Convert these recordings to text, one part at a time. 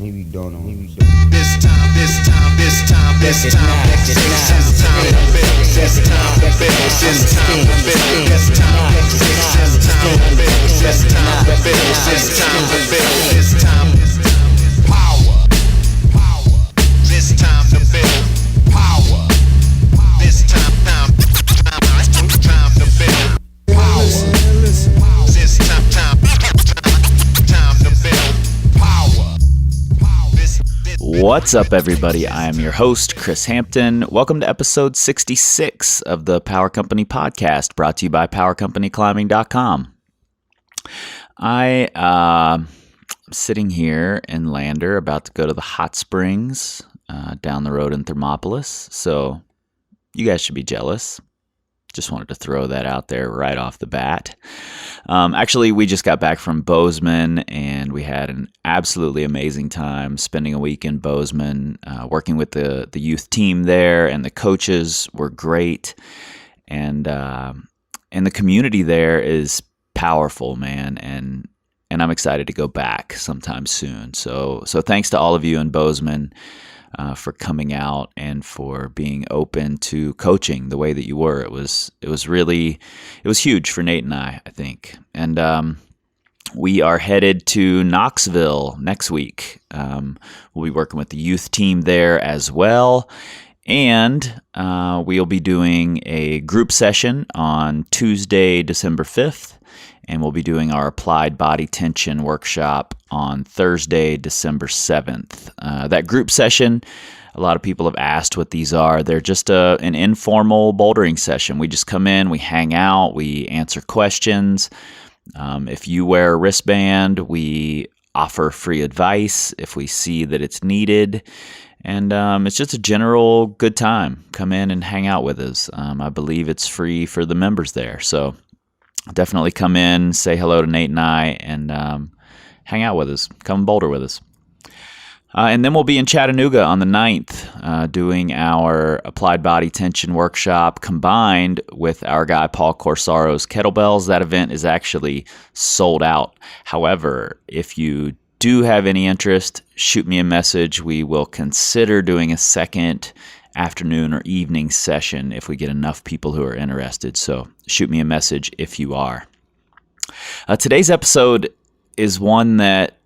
Maybe don't know. This time to build. This time to build. This time to build. This time to build. This time to build. This time to build. This time power. This time to build power. This time to build power. This time to build power. What's up, everybody? I am your host, Chris Hampton. Welcome to episode 66 of the Power Company Podcast, brought to you by PowerCompanyClimbing.com. I'm sitting here in Lander, about to go to the hot springs down the road in Thermopolis, so you guys should be jealous. Just wanted to throw that out there right off the bat. Actually, we just got back from Bozeman, and we had an absolutely amazing time spending a week in Bozeman, working with the youth team there, and the coaches were great. And the community there is powerful, man, and I'm excited to go back sometime soon. So thanks to all of you in Bozeman for coming out and for being open to coaching the way that you were. It was huge for Nate and I think. And we are headed to Knoxville next week. We'll be working with the youth team there as well. And we'll be doing a group session on Tuesday, December 5th. And we'll be doing our applied body tension workshop on Thursday, December 7th. That group session, a lot of people have asked what these are. They're just an informal bouldering session. We just come in, we hang out, we answer questions. If you wear a wristband, we offer free advice if we see that it's needed. And it's just a general good time. Come in and hang out with us. I believe it's free for the members there. So definitely come in, say hello to Nate and I, and hang out with us. Come boulder with us. And then we'll be in Chattanooga on the 9th doing our applied body tension workshop combined with our guy Paul Corsaro's kettlebells. That event is actually sold out. However, if you do have any interest, shoot me a message. We will consider doing a second afternoon or evening session if we get enough people who are interested. So shoot me a message if you are. Today's episode is one that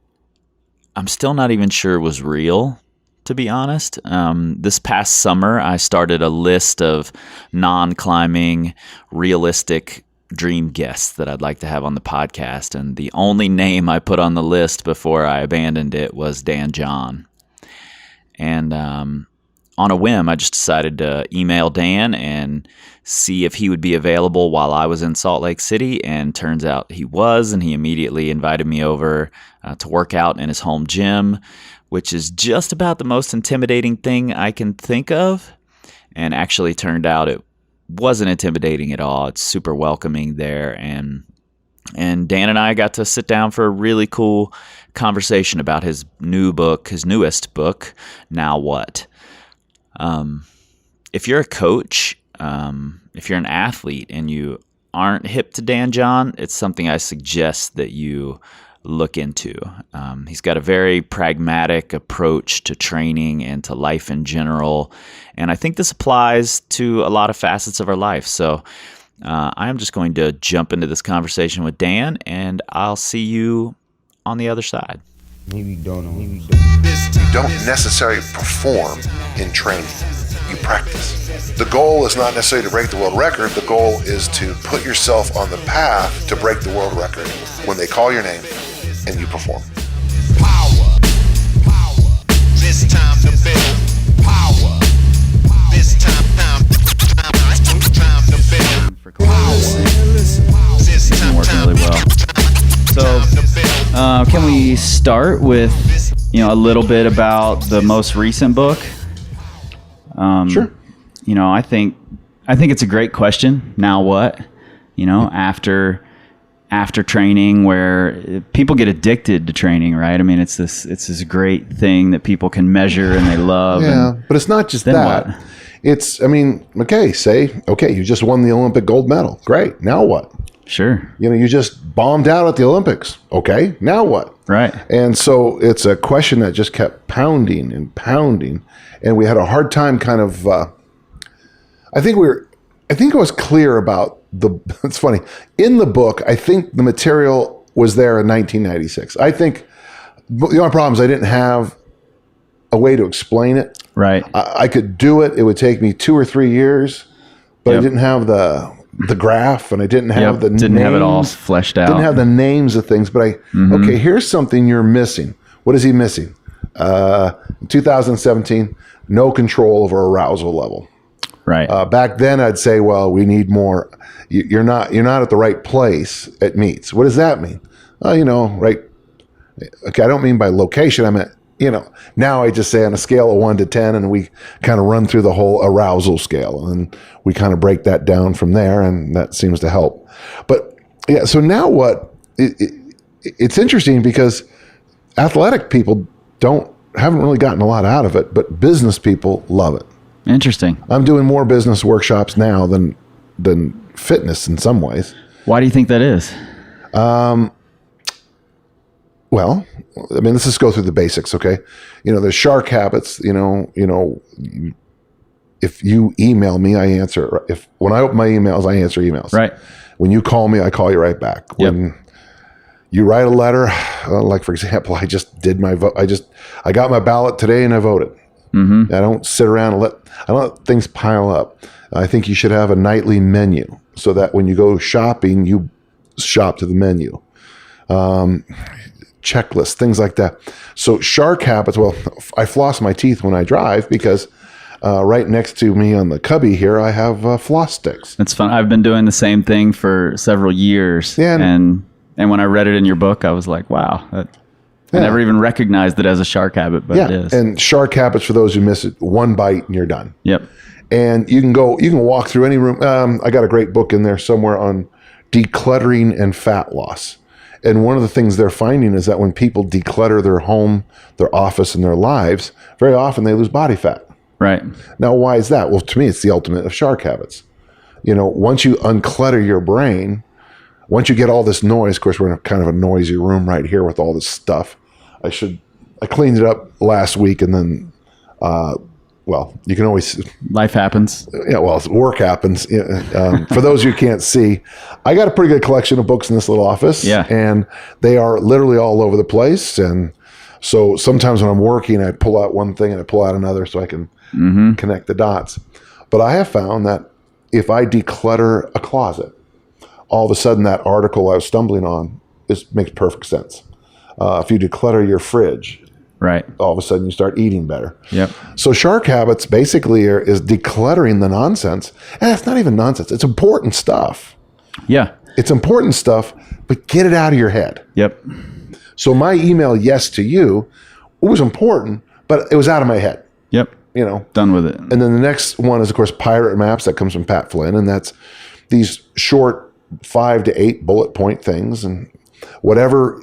I'm still not even sure was real, to be honest. This past summer, I started a list of non-climbing, realistic dream guests that I'd like to have on the podcast. And the only name I put on the list before I abandoned it was Dan John. And on a whim, I just decided to email Dan and see if he would be available while I was in Salt Lake City, and turns out he was, and he immediately invited me over to work out in his home gym, which is just about the most intimidating thing I can think of, and actually turned out it wasn't intimidating at all. It's super welcoming there, and Dan and I got to sit down for a really cool conversation about his newest book, Now What? If you're a coach, if you're an athlete and you aren't hip to Dan John, it's something I suggest that you look into. He's got a very pragmatic approach to training and to life in general. And I think this applies to a lot of facets of our life. So I am just going to jump into this conversation with Dan, and I'll see you on the other side. Maybe don't know. You don't necessarily perform in training. You practice. The goal is not necessarily to break the world record. The goal is to put yourself on the path to break the world record when they call your name and you perform. Power. This time to build power. This time to build power. This time Working really well. So, can we start with, a little bit about the most recent book? Sure. I think it's a great question. Now what? After training, where people get addicted to training, right? I mean, it's this great thing that people can measure and they love. Yeah, but it's not just that. What? You just won the Olympic gold medal. Great. Now what? Sure. You just bombed out at the Olympics. Okay, now what? Right. And so it's a question that just kept pounding and pounding, and we had a hard time kind of. I think it was clear about the. It's funny in the book. I think the material was there in 1996. I think the only problem is I didn't have a way to explain it. Right. I could do it. It would take me 2 or 3 years, but I didn't have the graph, and I didn't have the didn't names, have it all fleshed out. Didn't have the names of things. But okay, here's something you're missing. What is he missing? In 2017, no control over arousal level. Right. Back then, I'd say, well, we need more. You're not at the right place at meets. What does that mean? Right. Okay, I don't mean by location. I meant, now I just say on a scale of 1 to 10, and we kind of run through the whole arousal scale, and we kind of break that down from there, and that seems to help. But yeah, so now what? It's interesting because athletic people haven't really gotten a lot out of it, but business people love it. Interesting. I'm doing more business workshops now than fitness in some ways. Why do you think that is? Well, I mean, let's just go through the basics, okay? The shark habits, if you email me, I answer. When I open my emails, I answer emails. Right. When you call me, I call you right back. Yep. When you write a letter, like for example, I just did my vote. I got my ballot today and I voted. I don't sit around and I don't let things pile up. I think you should have a nightly menu so that when you go shopping, you shop to the menu. Checklists, things like that. So shark habits, well, I floss my teeth when I drive because right next to me on the cubby here, I have floss sticks. It's fun. I've been doing the same thing for several years. Yeah, and when I read it in your book, I was like, wow. I never even recognized it as a shark habit, but it is. And shark habits, for those who miss it, 1 bite and you're done. Yep. And you can walk through any room. I got a great book in there somewhere on decluttering and fat loss. And one of the things they're finding is that when people declutter their home, their office, and their lives, very often they lose body fat. Right. Now, why is that? Well, to me, it's the ultimate of shark habits. Once you unclutter your brain, once you get all this noise, of course, we're in kind of a noisy room right here with all this stuff. I cleaned it up last week, and then, you can always... Life happens. Yeah, well, work happens. For those who can't see, I got a pretty good collection of books in this little office. Yeah. And they are literally all over the place. And so sometimes when I'm working, I pull out one thing and I pull out another so I can connect the dots. But I have found that if I declutter a closet, all of a sudden that article I was stumbling on makes perfect sense. If you declutter your fridge, right, all of a sudden you start eating better. Yep. So shark habits basically is decluttering the nonsense. And it's not even nonsense. It's important stuff. Yeah. It's important stuff, but get it out of your head. Yep. So my email, yes to you, it was important, but it was out of my head. Yep. Done with it. And then the next one is, of course, Pirate Maps. That comes from Pat Flynn. And that's these short 5 to 8 bullet point things. And whatever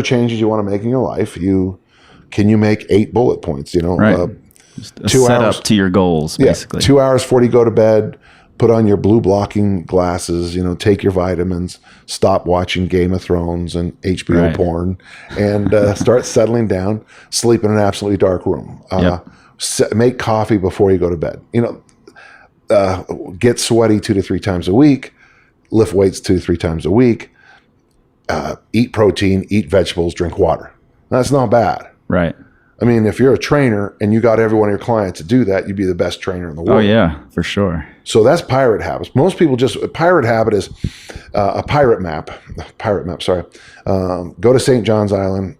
changes you want to make in your life, can you make 8 bullet points? Right. Just a 2 set hours up to your goals, basically. 2 hours before you go to bed, put on your blue blocking glasses, take your vitamins, stop watching Game of Thrones and HBO porn, and start settling down, sleep in an absolutely dark room. Make coffee before you go to bed. Get sweaty 2 to 3 times a week, lift weights 2 to 3 times a week, eat protein, eat vegetables, drink water. That's not bad. Right. I mean, if you're a trainer and you got every one of your clients to do that, you'd be the best trainer in the world. Oh, yeah, for sure. So that's pirate habits. Most people a pirate habit is a pirate map, sorry. Go to St. John's Island,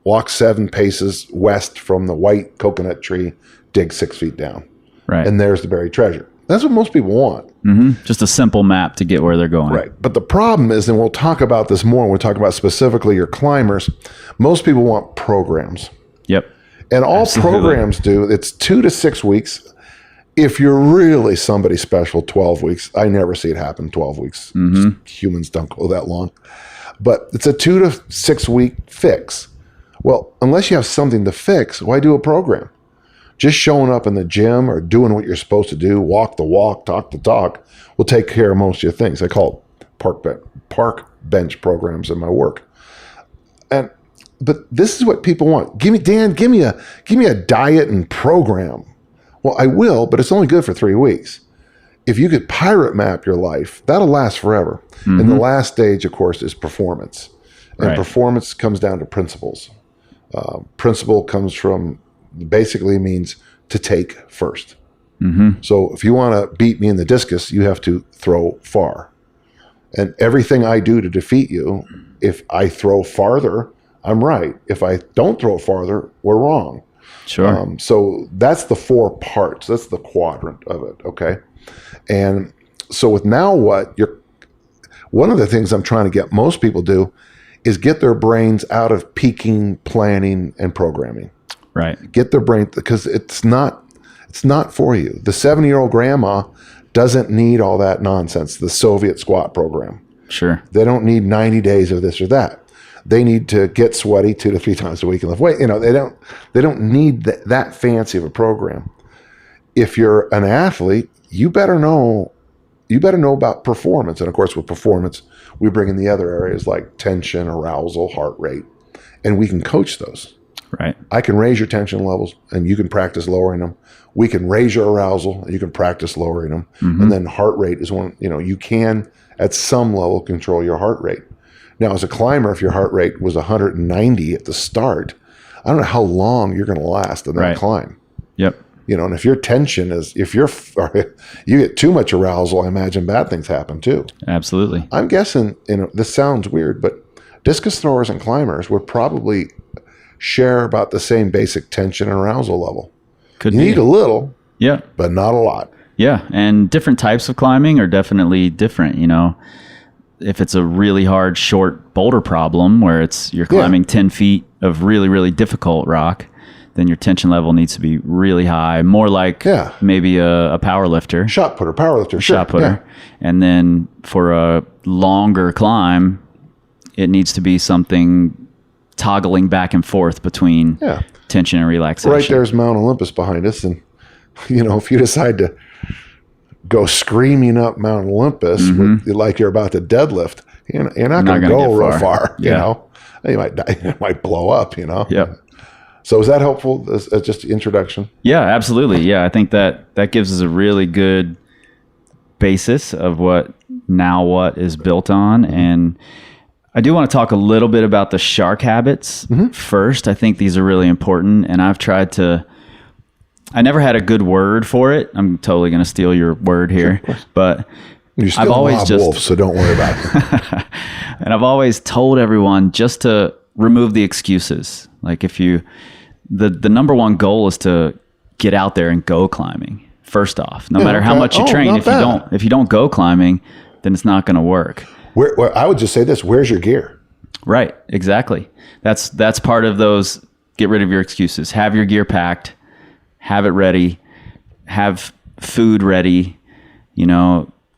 walk 7 paces west from the white coconut tree, dig 6 feet down. Right. And there's the buried treasure. That's what most people want. Mm-hmm. Just a simple map to get where they're going. Right. But the problem is, and we'll talk about this more when we talk about specifically your climbers, most people want programs. Yep. And all programs do, it's 2 to 6 weeks. If you're really somebody special, 12 weeks. I never see it happen 12 weeks. Humans don't go that long. But it's a 2 to 6 week fix. Well, unless you have something to fix, why do a program? Just showing up in the gym or doing what you're supposed to do, walk the walk, talk the talk, will take care of most of your things. I call it park bench programs in my work. But this is what people want. Give me a diet and program. Well, I will, but it's only good for 3 weeks. If you could pirate map your life, that'll last forever. Mm-hmm. And the last stage, of course, is performance. And Right. performance comes down to principles. Principle comes from, basically means to take first. Mm-hmm. So if you want to beat me in the discus, you have to throw far. And everything I do to defeat you, if I throw farther, I'm right. If I don't throw farther, we're wrong. Sure. So that's the 4 parts. That's the quadrant of it. Okay. And so with Now What, one of the things I'm trying to get most people do is get their brains out of peaking, planning, and programming. Right. Get their brain, because it's not for you. The 70-year-old grandma doesn't need all that nonsense, the Soviet squat program. Sure. They don't need 90 days of this or that. They need to get sweaty 2 to 3 times a week and lift weight. They don't need that fancy of a program. If you're an athlete, you better know about performance. And of course, with performance, we bring in the other areas like tension, arousal, heart rate, and we can coach those. Right. I can raise your tension levels and you can practice lowering them. We can raise your arousal and you can practice lowering them. Mm-hmm. And then heart rate is one, you can at some level control your heart rate. Now, as a climber, if your heart rate was 190 at the start, I don't know how long you're going to last in that Right. climb. Yep. And if your tension is, you get too much arousal, I imagine bad things happen too. Absolutely. I'm guessing, this sounds weird, but discus throwers and climbers would probably share about the same basic tension and arousal level. Could You be. need a little, Yeah. but not a lot. Yeah. And different types of climbing are definitely different. If it's a really hard, short boulder problem where you're climbing 10 feet of really, really difficult rock, then your tension level needs to be really high, more like maybe a power lifter. Shot putter, power lifter, sure. Shot putter. Yeah. And then for a longer climb, it needs to be something toggling back and forth between tension and relaxation. Right there's Mount Olympus behind us. And, if you decide to go screaming up Mount Olympus like you're about to deadlift, you're not going to go real far. You might die, you might blow up, Yep. So is that helpful as just introduction? Yeah, absolutely. Yeah, I think that gives us a really good basis of what Now What is built on. And I do want to talk a little bit about the shark habits first. I think these are really important. And I never had a good word for it. I'm totally going to steal your word here. But You're still I've always Mob just Wolf, so don't worry about it. and I've always told everyone just to remove the excuses. Like the number one goal is to get out there and go climbing. First off, no matter how much you train, if you don't go climbing, then it's not going to work. I would just say this: where's your gear? Right, exactly. That's part of those. Get rid of your excuses. Have your gear packed. Have it ready. Have food ready.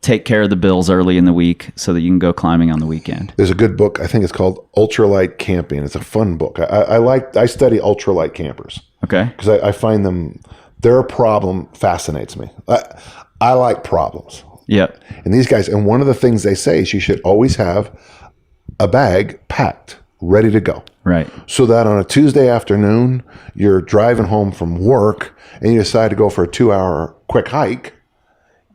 Take care of the bills early in the week so that you can go climbing on the weekend. There's a good book. I think it's called Ultralight Camping. It's a fun book. I study ultralight campers. Okay. Because I find their problem fascinates me. I like problems. Yep. And these guys, and one of the things they say is you should always have a bag packed, ready to go. Right. So that on a Tuesday afternoon, you're driving home from work and you decide to go for a 2-hour quick hike.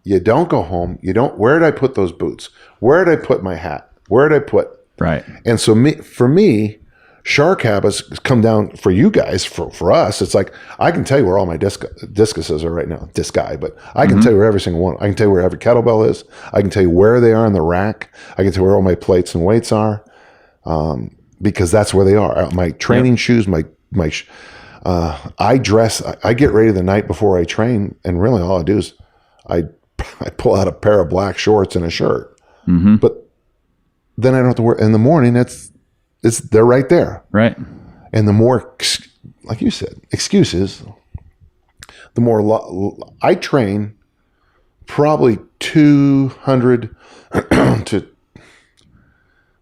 You don't go home. Where did I put those boots? Where did I put my hat? Where did I put? Right. And so for me, shark habits come down for you guys, for us. It's like, I can tell you where all my discuses are right now. But I can tell you where every single one. I can tell you where every kettlebell is. I can tell you where they are in the rack. I can tell you where all my plates and weights are, because that's where they are. My training shoes, I dress. I get ready the night before I train, and really all I do is I pull out a pair of black shorts and a shirt. Mm-hmm. But then I don't have to wear. In the morning, they're right there. Right. And the more, like you said, excuses, the more I train probably 200 to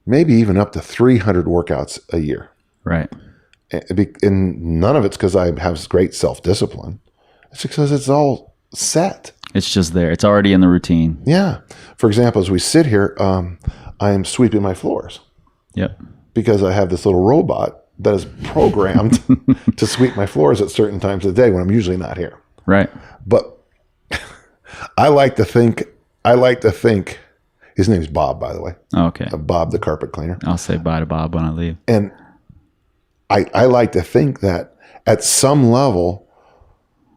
maybe even up to 300 workouts a year. Right. And none of it's because I have great self-discipline. It's because it's all set. It's just there. It's already in the routine. Yeah. For example, as we sit here, I am sweeping my floors Yep. because I have this little robot that is programmed to sweep my floors at certain times of the day when I'm usually not here. Right. But I like to think, his name's Bob, by the way. Okay. Bob, the carpet cleaner. I'll say bye to Bob when I leave. And I like to think that at some level,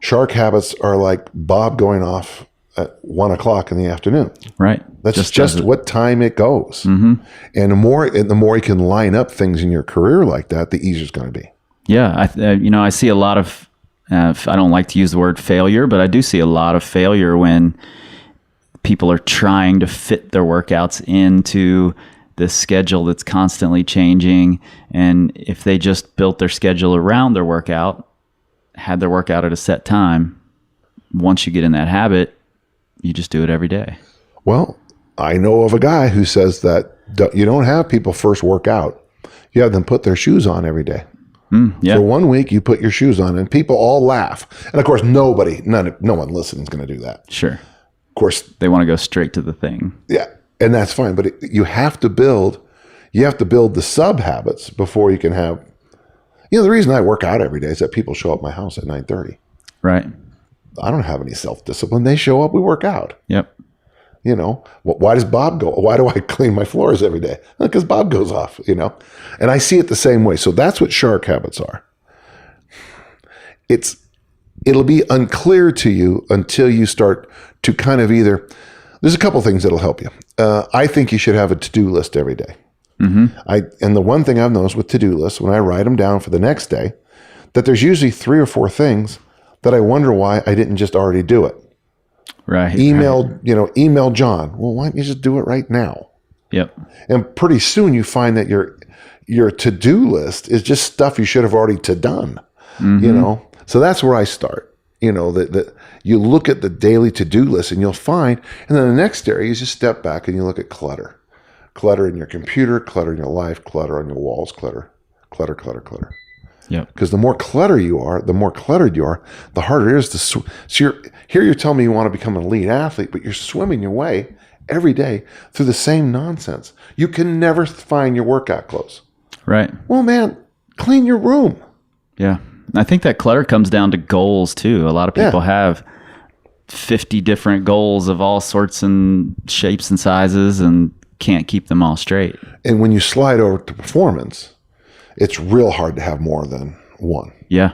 shark habits are like Bob going off at 1 o'clock in the afternoon. Right. That's just what time it goes. Mm-hmm. And the more you can line up things in your career like that, the easier it's going to be. Yeah. I see a lot of, I don't like to use the word failure, but I do see a lot of failure when people are trying to fit their workouts into this schedule that's constantly changing. And if they just built their schedule around their workout, had their workout at a set time, once you get in that habit, you just do it every day. Well, I know of a guy who says that you don't have people first work out. You have them put their shoes on every day. Yeah. For 1 week, you put your shoes on, and people all laugh. And of course, no one listening is going to do that. Sure. Of course, They want to go straight to the thing. yeah, and that's fine. But you have to build the sub habits before you can have. The reason I work out every day is that people show up at my house at 9:30. Right. I don't have any self-discipline. They show up, we work out. Yep. Why does Bob go? Why do I clean my floors every day? Because Bob goes off, and I see it the same way. So that's what shark habits are. It'll be unclear to you until you start to kind of there's a couple things that'll help you. I think you should have a to-do list every day. Mm-hmm. And the one thing I've noticed with to-do lists, when I write them down for the next day, that there's usually 3 or 4 things that I wonder why I didn't just already do it. Right. Email John. Well, why don't you just do it right now? Yep. And pretty soon you find that your to-do list is just stuff you should have already done. Mm-hmm. So that's where I start. That you look at the daily to-do list and you'll find, and then the next area is just step back and you look at clutter. Clutter in your computer, clutter in your life, clutter on your walls, clutter. Yep. Because the more cluttered you are, the harder it is to swim. So you're telling me you want to become an elite athlete, but you're swimming your way every day through the same nonsense. You can never find your workout clothes. Right. Well, man, clean your room. Yeah. I think that clutter comes down to goals too. A lot of people have 50 different goals of all sorts and shapes and sizes and can't keep them all straight. And when you slide over to performance, it's real hard to have more than one. Yeah.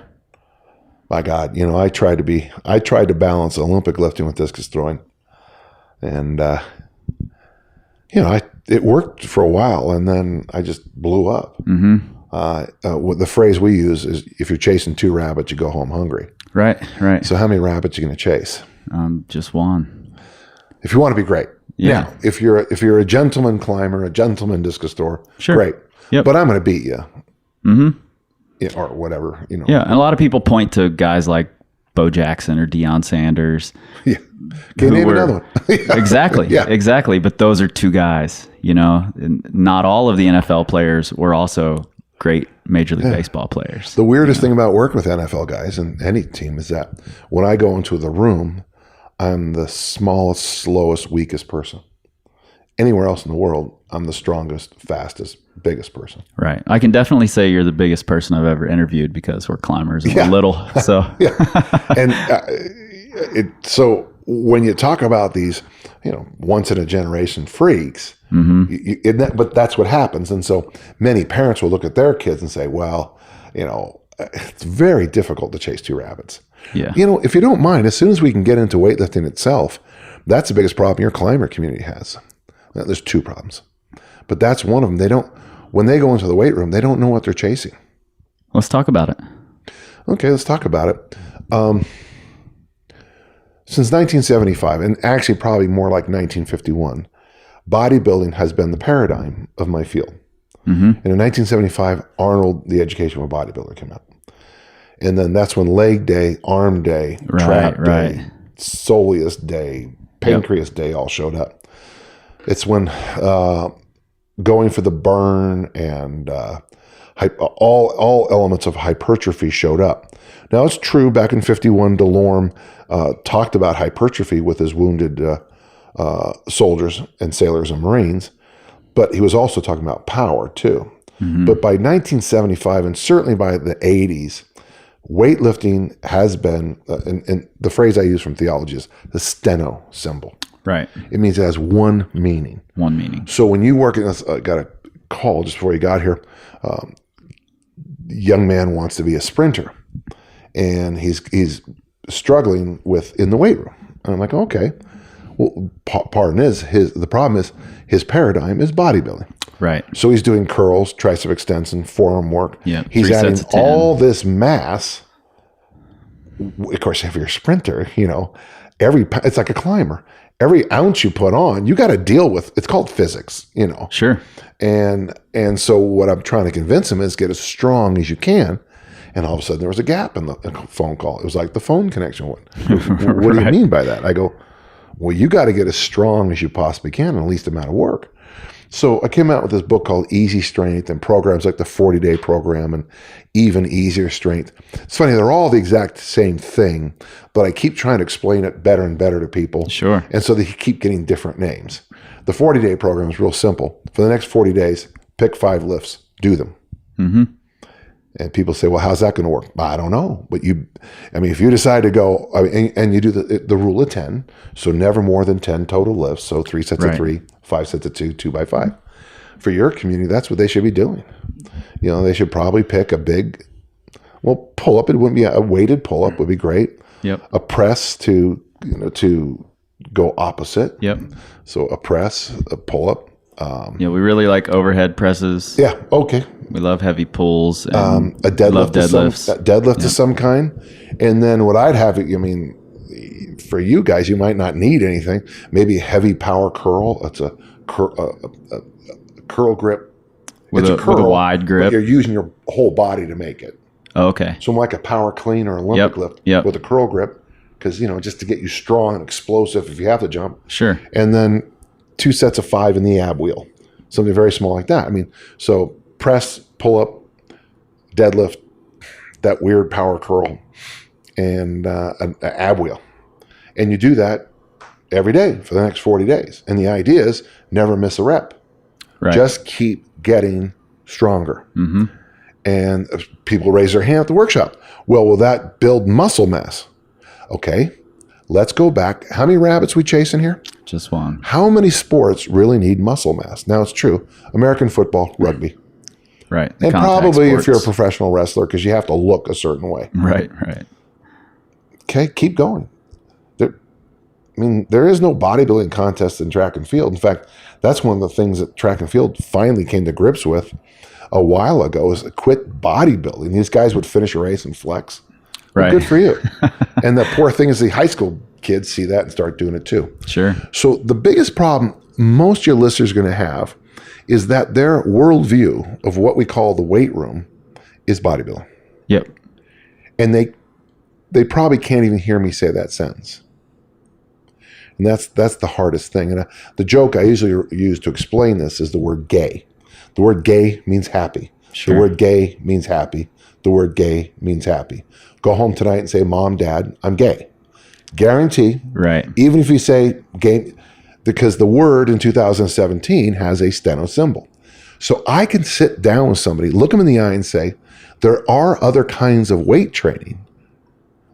My God, I tried to balance Olympic lifting with discus throwing, and it worked for a while, and then I just blew up. Mm-hmm. What the phrase we use is, if you're chasing 2 rabbits, you go home hungry. Right. So how many rabbits are you going to chase? Just one. If you want to be great. Yeah. Now, if you're a gentleman climber, a gentleman discus thrower, Sure. great. Yep. But I'm going to beat you. Mm-hmm. Or whatever, Yeah, and a lot of people point to guys like Bo Jackson or Deion Sanders. Yeah. Can you name another one? Exactly. Yeah. Exactly. But those are 2 guys, And not all of the NFL players were also great Major League Baseball players. The weirdest thing about working with NFL guys and any team is that when I go into the room, I'm the smallest, slowest, weakest person. Anywhere else in the world, I'm the strongest, fastest, biggest person. Right. I can definitely say you're the biggest person I've ever interviewed because we're climbers and we're little. So Yeah. And so when you talk about these, once in a generation freaks, but that's what happens. And so many parents will look at their kids and say, well, it's very difficult to chase 2 rabbits. yeah. If you don't mind, as soon as we can get into weightlifting itself, that's the biggest problem your climber community has. There's 2 problems, but that's one of them. When they go into the weight room, they don't know what they're chasing. Let's talk about it. Okay, let's talk about it. Since 1975, and actually probably more like 1951, bodybuilding has been the paradigm of my field. Mm-hmm. And in 1975, Arnold, the Education of a Bodybuilder, came out. And then that's when leg day, arm day, trap day, soleus day, pancreas day all showed up. It's when going for the burn and all elements of hypertrophy showed up. Now, it's true, back in 51, Delorme talked about hypertrophy with his wounded soldiers and sailors and Marines, but he was also talking about power too. But by 1975, and certainly by the 80s, weightlifting has been, and the phrase I use from theology is the steno symbol. Right. It means it has one meaning. One meaning. So when you work in this, got a call just before you got here, young man wants to be a sprinter, and he's struggling in the weight room. And I'm like, okay, well, the problem is his paradigm is bodybuilding. Right. So he's doing curls, tricep extension, forearm work. Yeah. He's adding all this mass. Of course, if you're a sprinter, it's like a climber. Every ounce you put on, you got to deal with. It's called physics, Sure. And so what I'm trying to convince him is get as strong as you can. And all of a sudden there was a gap in the phone call. It was like the phone connection. What do you mean by that? I go, well, you got to get as strong as you possibly can in the least amount of work. So I came out with this book called Easy Strength, and programs like the 40-day program and Even Easier Strength. It's funny, they're all the exact same thing, but I keep trying to explain it better and better to people. Sure. And so they keep getting different names. The 40-day program is real simple. For the next 40 days, pick 5 lifts, do them. Mm-hmm. And people say, well, how's that going to work? I don't know. But if you decide to go, and you do the rule of 10, so never more than 10 total lifts. So 3 sets of 3, 5 sets of 2, 2 by 5. For your community, that's what they should be doing. They should probably pick a big, pull up. It wouldn't be a weighted pull up would be great. Yep. A press to go opposite. Yep. So a press, a pull up. We really like overhead presses. Yeah. Okay. We love heavy pulls. And a deadlift, love deadlifts. Deadlift of some kind. And then what I'd have, for you guys, you might not need anything. Maybe a heavy power curl. It's a curl grip. With a wide grip. But you're using your whole body to make it. Oh, okay. So like a power clean or Olympic lift with a curl grip, because just to get you strong and explosive if you have to jump. Sure. And then 2 sets of 5 in the ab wheel, something very small like that. So press, pull up, deadlift, that weird power curl, and an ab wheel. And you do that every day for the next 40 days. And the idea is never miss a rep. Right. Just keep getting stronger. Mm-hmm. And people raise their hand at the workshop. Well, will that build muscle mass? Okay, let's go back. How many rabbits we chasing here? Just one. How many sports really need muscle mass? Now, it's true. American football, rugby. Right. And probably if you're a professional wrestler, because you have to look a certain way. Right. Okay, keep going. There is no bodybuilding contest in track and field. In fact, that's one of the things that track and field finally came to grips with a while ago, is quit bodybuilding. These guys would finish a race and flex. Right. Well, good for you. And the poor thing is the high school kids see that and start doing it too. Sure. So the biggest problem most of your listeners are going to have is that their worldview of what we call the weight room is bodybuilding. Yep. And they probably can't even hear me say that sentence. And that's the hardest thing. And the joke I usually use to explain this is the word gay. The word gay means happy. Sure. The word gay means happy. The word gay means happy. Go home tonight and say, Mom, Dad, I'm gay. Guarantee. Right. Even if you say gay, because the word in 2017 has a steno symbol. So I can sit down with somebody, look them in the eye and say, there are other kinds of weight training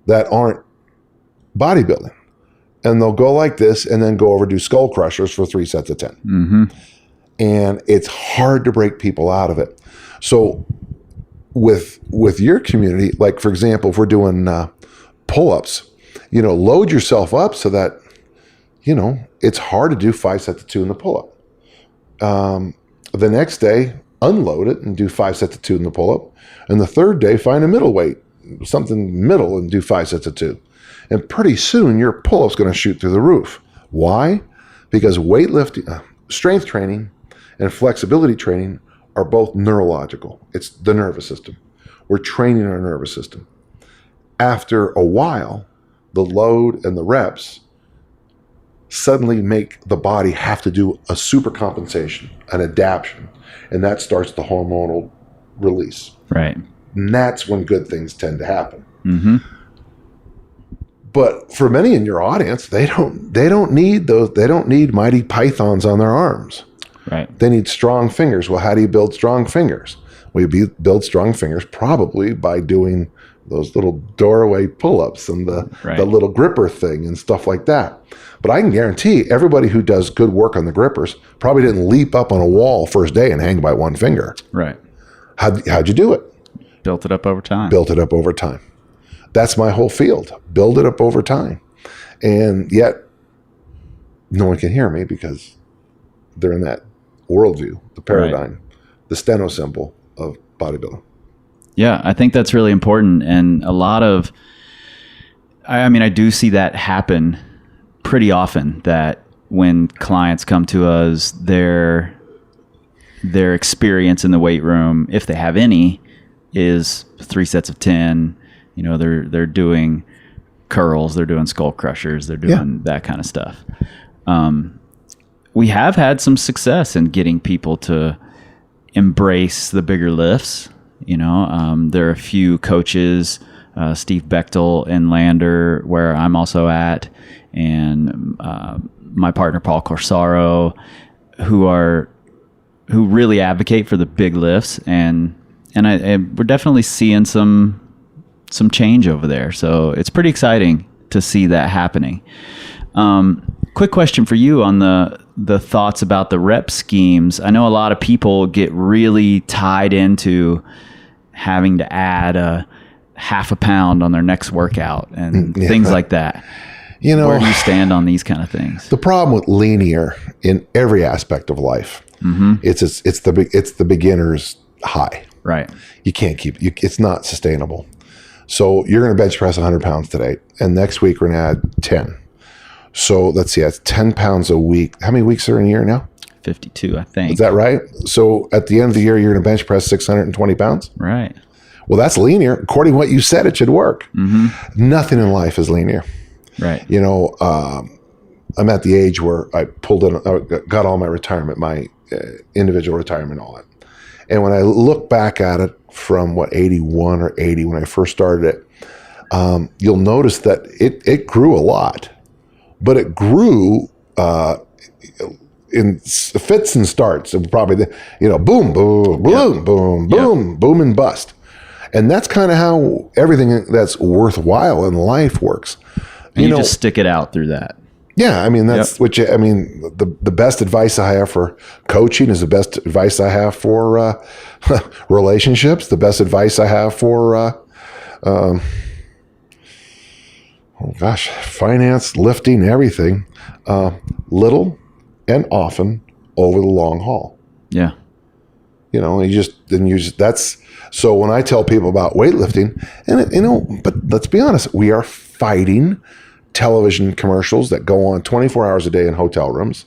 that aren't bodybuilding. And they'll go like this and then go over do skull crushers for 3 sets of 10. Mm-hmm. And it's hard to break people out of it. So with your community, like for example, if we're doing pull-ups, load yourself up so that, it's hard to do 5 sets of 2 in the pull-up. The next day, unload it and do 5 sets of 2 in the pull-up. And the third day, find a middle weight, something middle, and do 5 sets of 2. And pretty soon, your pull-up's going to shoot through the roof. Why? Because weightlifting, strength training, and flexibility training are both neurological. It's the nervous system. We're training our nervous system. After a while, the load and the reps suddenly make the body have to do a super compensation, an adaptation, and that starts the hormonal release. Right. And that's when good things tend to happen. Mm-hmm. But for many in your audience, they don't need those. They don't need mighty pythons on their arms. Right. They need strong fingers. Well, how do you build strong fingers? We build strong fingers probably by doing those little doorway pull-ups and the little gripper thing and stuff like that. But I can guarantee everybody who does good work on the grippers probably didn't leap up on a wall first day and hang by one finger. Right. How'd you do it? Built it up over time. Built it up over time. That's my whole field. Build it up over time. And yet no one can hear me because they're in that worldview, the paradigm, the steno symbol of bodybuilding. Yeah, I think that's really important. And a lot of, I mean, I do see that happen pretty often, that when clients come to us, their experience in the weight room, if they have any, is 3 sets of 10. You know, they're doing curls, they're doing skull crushers, they're doing that kind of stuff. We have had some success in getting people to embrace the bigger lifts. You know, there are a few coaches, Steve Bechtel and Lander, where I'm also at, and my partner Paul Corsaro, who really advocate for the big lifts, and we're definitely seeing some change over there. So it's pretty exciting to see that happening. Quick question for you on the thoughts about the rep schemes. I know a lot of people get really tied into having to add a half a pound on their next workout and things like that. You know, where do you stand on these kind of things? The problem with linear in every aspect of life, it's the beginner's high. Right. You can't keep it's not sustainable. So you're going to bench press 100 pounds today, and next week we're going to add 10. So let's see, that's 10 pounds a week. How many weeks are in a year now? 52, I think. Is that right? So at the end of the year, you're going to bench press 620 pounds? Right. Well, that's linear. According to what you said, it should work. Nothing in life is linear. Right. You know, I'm at the age where I got all my retirement, my individual retirement, all that. And when I look back at it from 81 or 80, when I first started it, you'll notice that it grew a lot, but it grew in fits and starts. It probably, boom, boom, boom, boom, boom, boom, and bust. And that's kind of how everything that's worthwhile in life works. And you just stick it out through that. Yeah, I mean, that's the best advice I have for coaching is the best advice I have for relationships, the best advice I have for, finance, lifting, everything, little and often over the long haul. Yeah. You know, that's, so when I tell people about weightlifting, and but let's be honest, we are fighting television commercials that go on 24 hours a day in hotel rooms,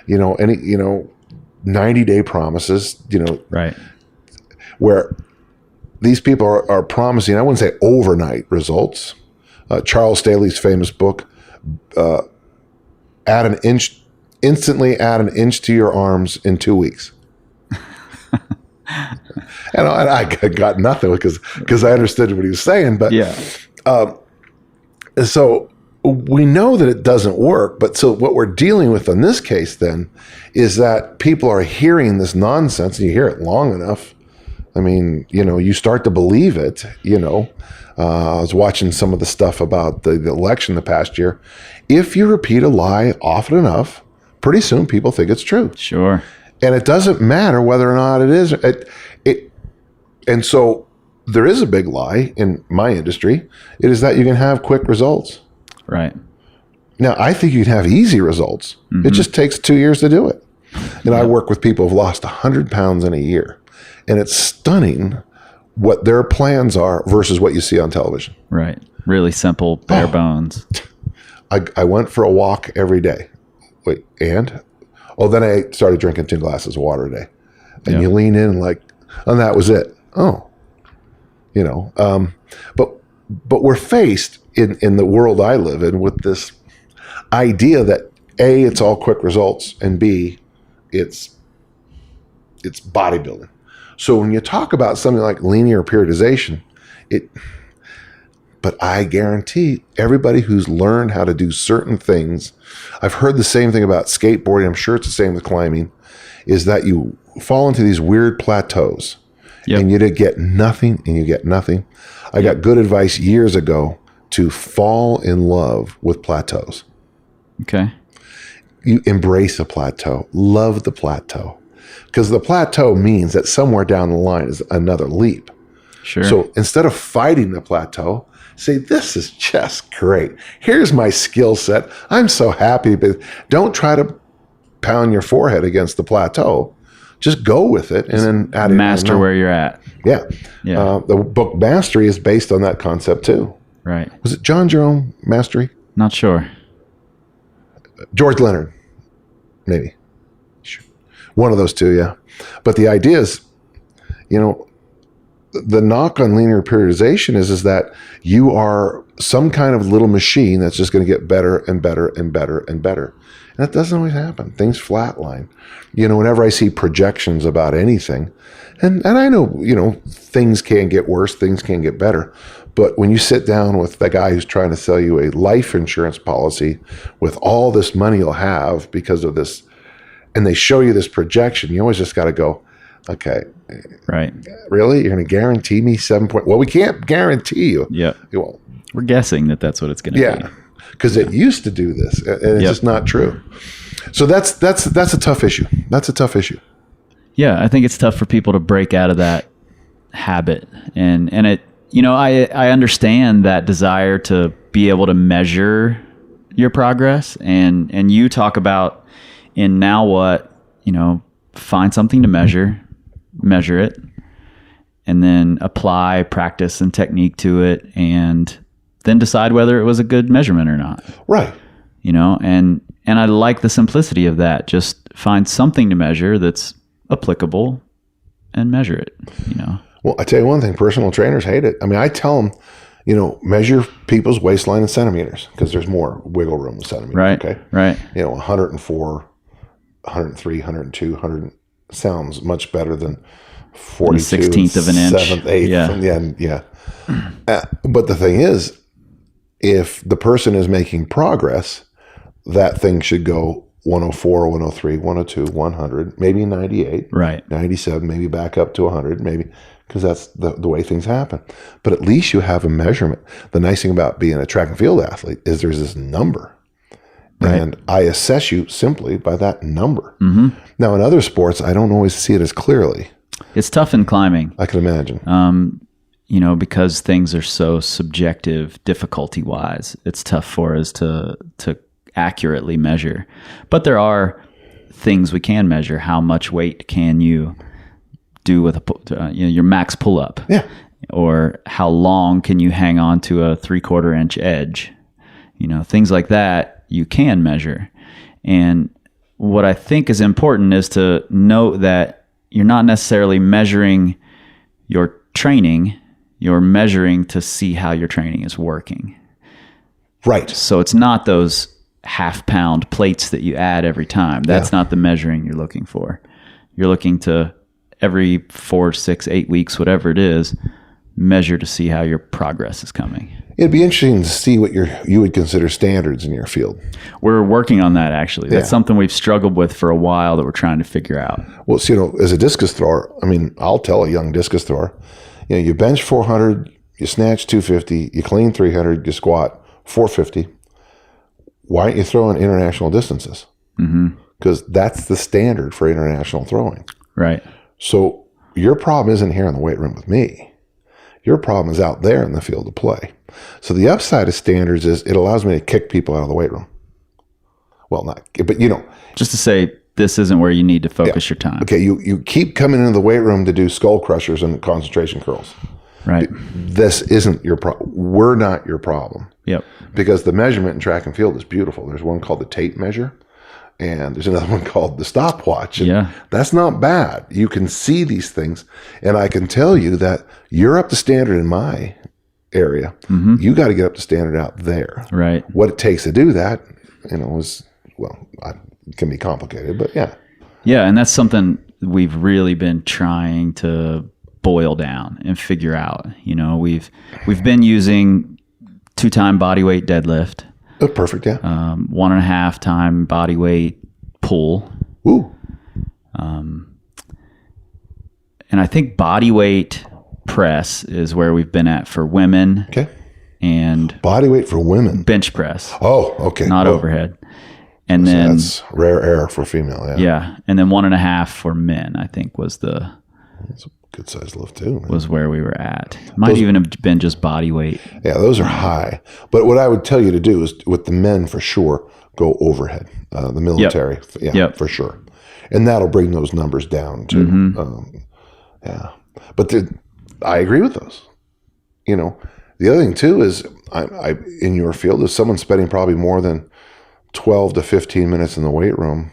90-day promises, right, where these people are promising, I wouldn't say overnight results. Charles Staley's famous book, instantly add an inch to your arms in 2 weeks. And I got nothing because I understood what he was saying, but so we know that it doesn't work. But so what we're dealing with in this case then is that people are hearing this nonsense, and you hear it long enough. I mean, you start to believe it. I was watching some of the stuff about the election the past year. If you repeat a lie often enough, pretty soon people think it's true. Sure. And it doesn't matter whether or not it is. And so there is a big lie in my industry. It is that you can have quick results. Right. Now, I think you can have easy results. It just takes 2 years to do it. And I work with people who've lost 100 pounds in a year. And it's stunning what their plans are versus what you see on television. Right. Really simple, bare bones. I went for a walk every day. Wait, and? Oh, then I started drinking 2 glasses of water a day. And you lean in and that was it. Oh, but we're faced in the world I live in with this idea that A, it's all quick results, and B, it's bodybuilding. So when you talk about something like linear periodization, but I guarantee everybody who's learned how to do certain things, I've heard the same thing about skateboarding, I'm sure it's the same with climbing, is that you fall into these weird plateaus. Yep. And you get nothing and you get nothing. I got good advice years ago to fall in love with plateaus. Okay. You embrace a plateau, love the plateau. Because the plateau means that somewhere down the line is another leap. Sure. So instead of fighting the plateau, say, this is just great. Here's my skill set. I'm so happy. But don't try to pound your forehead against the plateau. Just go with it and then add master where you're at. Yeah. The book Mastery is based on that concept too. Right. Was it John Jerome Mastery? Not sure. George Leonard, maybe. Sure. One of those two, yeah. But the idea is, the knock on linear periodization is that you are some kind of little machine that's just going to get better and better and better and better. And that doesn't always happen. Things flatline. Whenever I see projections about anything, and I know, things can get worse, things can get better. But when you sit down with the guy who's trying to sell you a life insurance policy with all this money you'll have because of this, and they show you this projection, you always just got to go, okay. Right. Really? You're going to guarantee me 7 point? Well, we can't guarantee you. Yeah. Well, we're guessing that that's what it's going to be. Yeah. Because it used to do this, and it's just not true. So that's a tough issue. That's a tough issue. Yeah, I think it's tough for people to break out of that habit, and it. I understand that desire to be able to measure your progress, and you talk about in Now What, find something to measure it, and then apply practice and technique to it, and then decide whether it was a good measurement or not. Right. And I like the simplicity of that. Just find something to measure that's applicable and measure it, Well, I tell you one thing, personal trainers hate it. I mean, I tell them, measure people's waistline in centimeters because there's more wiggle room in centimeters. Right. Okay. Right. 104, 103, 102, 100 sounds much better than 42, 1/16 of an inch. 7th, 8th. Yeah. But the thing is, if the person is making progress, that thing should go 104, 103, 102, 100, maybe 98, right, 97, maybe back up to 100, maybe, because that's the way things happen. But at least you have a measurement. The nice thing about being a track and field athlete is there's this number. Right. And I assess you simply by that number. Mm-hmm. Now, in other sports, I don't always see it as clearly. It's tough in climbing. I can imagine. Because things are so subjective difficulty-wise. It's tough for us to accurately measure. But there are things we can measure. How much weight can you do with your max pull-up? Yeah. Or how long can you hang on to a 3/4 inch edge? Things like that you can measure. And what I think is important is to note that you're not necessarily measuring your training, you're measuring to see how your training is working. Right. So it's not those half-pound plates that you add every time. That's not the measuring you're looking for. You're looking to every 4, 6, 8 weeks, whatever it is, measure to see how your progress is coming. It'd be interesting to see what you would consider standards in your field. We're working on that, actually. That's something we've struggled with for a while that we're trying to figure out. Well, so, as a discus thrower, I mean, I'll tell a young discus thrower, you bench 400, you snatch 250, you clean 300, you squat 450. Why aren't you throwing international distances? Because that's the standard for international throwing. Right. So your problem isn't here in the weight room with me. Your problem is out there in the field of play. So the upside of standards is it allows me to kick people out of the weight room. Well, but just to say, this isn't where you need to focus your time. Okay, you keep coming into the weight room to do skull crushers and concentration curls. Right. This isn't your problem. We're not your problem. Yep. Because the measurement in track and field is beautiful. There's one called the tape measure, and there's another one called the stopwatch. And that's not bad. You can see these things, and I can tell you that you're up to standard in my area. You got to get up to standard out there. Right. What it takes to do that, it can be complicated, but yeah. Yeah, and that's something we've really been trying to boil down and figure out. We've been using 2-time body weight deadlift, Oh, perfect. Yeah. 1.5 time body weight pull. Ooh. And I think body weight press is where we've been at for women. Okay. And Body weight for women. bench press, Oh, okay. not Oh, overhead. And so then that's rare air for female. Yeah. yeah, and then 1.5 for men, I think That's a good size lift too, man. was where we were at. Might even have been just body weight. Yeah, those are high. But what I would tell you to do is, with the men for sure, go overhead. The military, yeah, Yep. for sure, and that'll bring those numbers down too. Mm-hmm. Yeah, but I agree with those. The other thing too is, I in your field, if someone's spending probably more than 12 to 15 minutes in the weight room,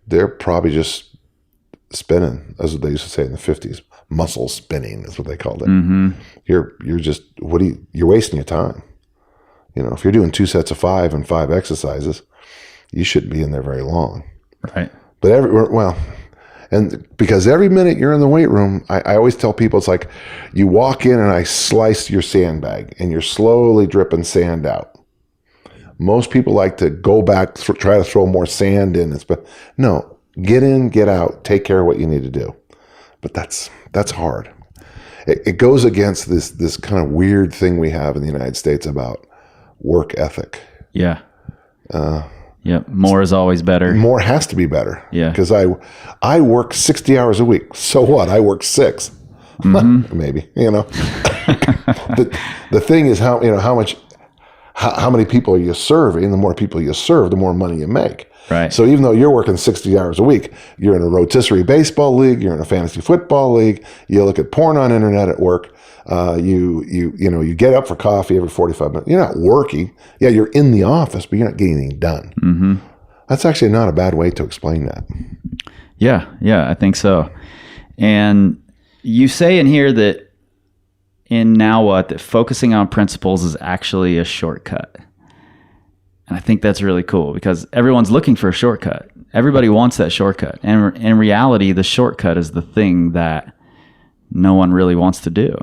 they're probably just spinning, as they used to say in the 50s. Muscle spinning is what they called it. Mm-hmm. You're just, you're wasting your time. If you're doing 2 sets of 5 and 5 exercises, you shouldn't be in there very long. Right. But and because every minute you're in the weight room, I always tell people, it's like you walk in and I slice your sandbag and you're slowly dripping sand out. Most people like to go back, try to throw more sand in. No, get in, get out, take care of what you need to do. But that's hard. It goes against this kind of weird thing we have in the United States about work ethic. Yeah. Yep. More is always better. More has to be better. Yeah. Because I work 60 hours a week. So what? I work 6. Maybe. The thing is how many people are you serving? The more people you serve, the more money you make. Right. So even though you're working 60 hours a week, you're in a rotisserie baseball league, you're in a fantasy football league, you look at porn on internet at work, you get up for coffee every 45 minutes. You're not working. Yeah, you're in the office, but you're not getting anything done. Mm-hmm. That's actually not a bad way to explain that. Yeah, I think so. And you say in here that in Now What, that focusing on principles is actually a shortcut. And I think that's really cool because everyone's looking for a shortcut. Everybody wants that shortcut. And in reality, the shortcut is the thing that no one really wants to do,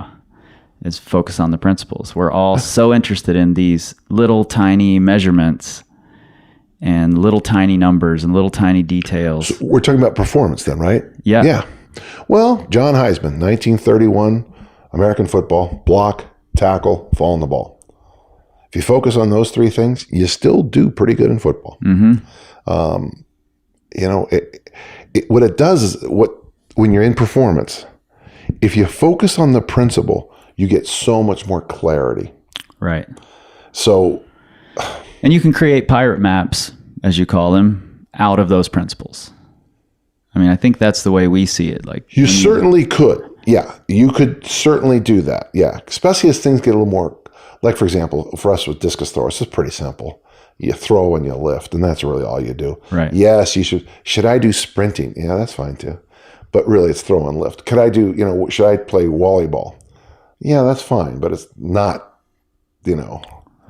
is focus on the principles. We're all so interested in these little tiny measurements and little tiny numbers and little tiny details. So we're talking about performance then, right? Yeah. Yeah. Well, John Heisman, 1931, American football, block, tackle, fall on the ball. If you focus on those 3 things, you still do pretty good in football. Mm-hmm. What it does is, when you're in performance, if you focus on the principle, you get so much more clarity. Right. So, and you can create pirate maps, as you call them, out of those principles. I mean, I think that's the way we see it. Like you certainly could. Yeah, you could certainly do that. Yeah, especially as things get a little more, like for example, for us with discus throwers, it's pretty simple. You throw and you lift, and that's really all you do. Right. Yes, you should. Should I do sprinting? Yeah, that's fine too. But really, it's throw and lift. Could I do, should I play volleyball? Yeah, that's fine, but it's not,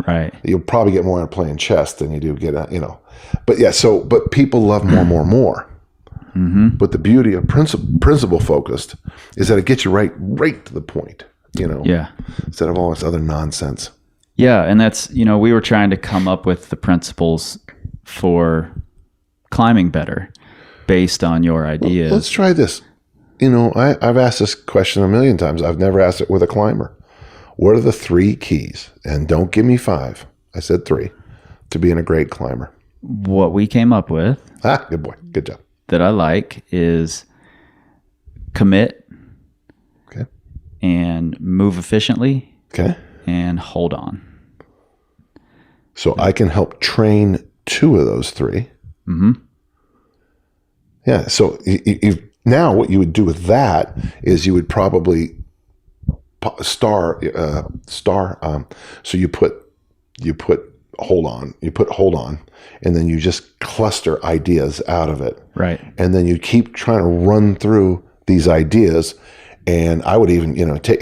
Right. You'll probably get more out of playing chess than you do get out, But yeah, but people love more. Mm-hmm. But the beauty of principle focused is that it gets you right to the point, Yeah. instead of all this other nonsense. Yeah, and that's, we were trying to come up with the principles for climbing better based on your ideas. Let's try this. I've asked this question a million times. I've never asked it with a climber. What are the 3 keys? And don't give me 5. I said 3 to being a great climber. What we came up with, Good boy. Good job. that I like is commit, Okay. and move efficiently, Okay. and hold on. So I can help train 2 of those 3. Mm-hmm. Yeah. So now what you would do with that is you would probably star. So you put hold on, and then you just cluster ideas out of it. Right. And then you keep trying to run through these ideas. And I would even,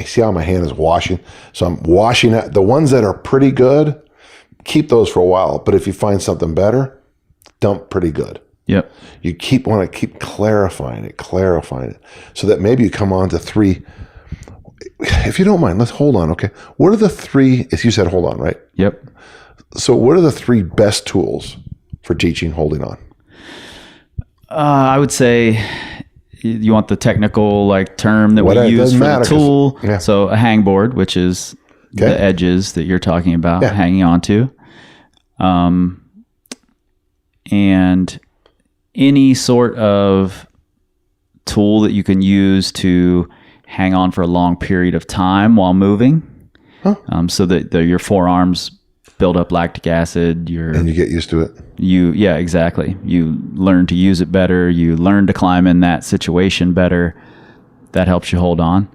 see how my hand is washing. So I'm washing out the ones that are pretty good, keep those for a while. But if you find something better, dump pretty good. Yep. You want to keep clarifying it, so that maybe you come on to 3. If you don't mind, let's hold on. Okay. What are the 3, as you said, hold on, right? Yep. So what are the 3 best tools for teaching holding on? I would say you want the technical term that we use for the tool. Yeah. So a hangboard, which is the edges that you're talking about, hanging onto. And any sort of tool that you can use to hang on for a long period of time while moving, so that your forearms build up lactic acid. And you get used to it. Yeah, exactly. You learn to use it better. You learn to climb in that situation better. That helps you hold on.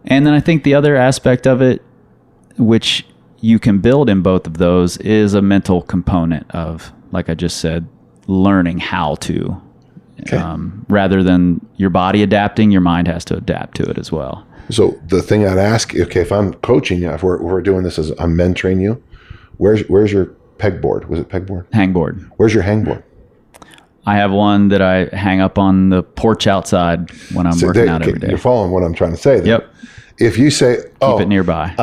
And then I think the other aspect of it, which you can build in both of those, is a mental component of, like I just said, learning how to. Rather than your body adapting, your mind has to adapt to it as well. So the thing I'd ask, okay, if I'm coaching you, if we're doing this as I'm mentoring you, where's your pegboard? Was it pegboard? Hangboard. Where's your hangboard? I have one that I hang up on the porch outside when I'm working out every day. You're following what I'm trying to say there. Yep. If you say, keep it nearby.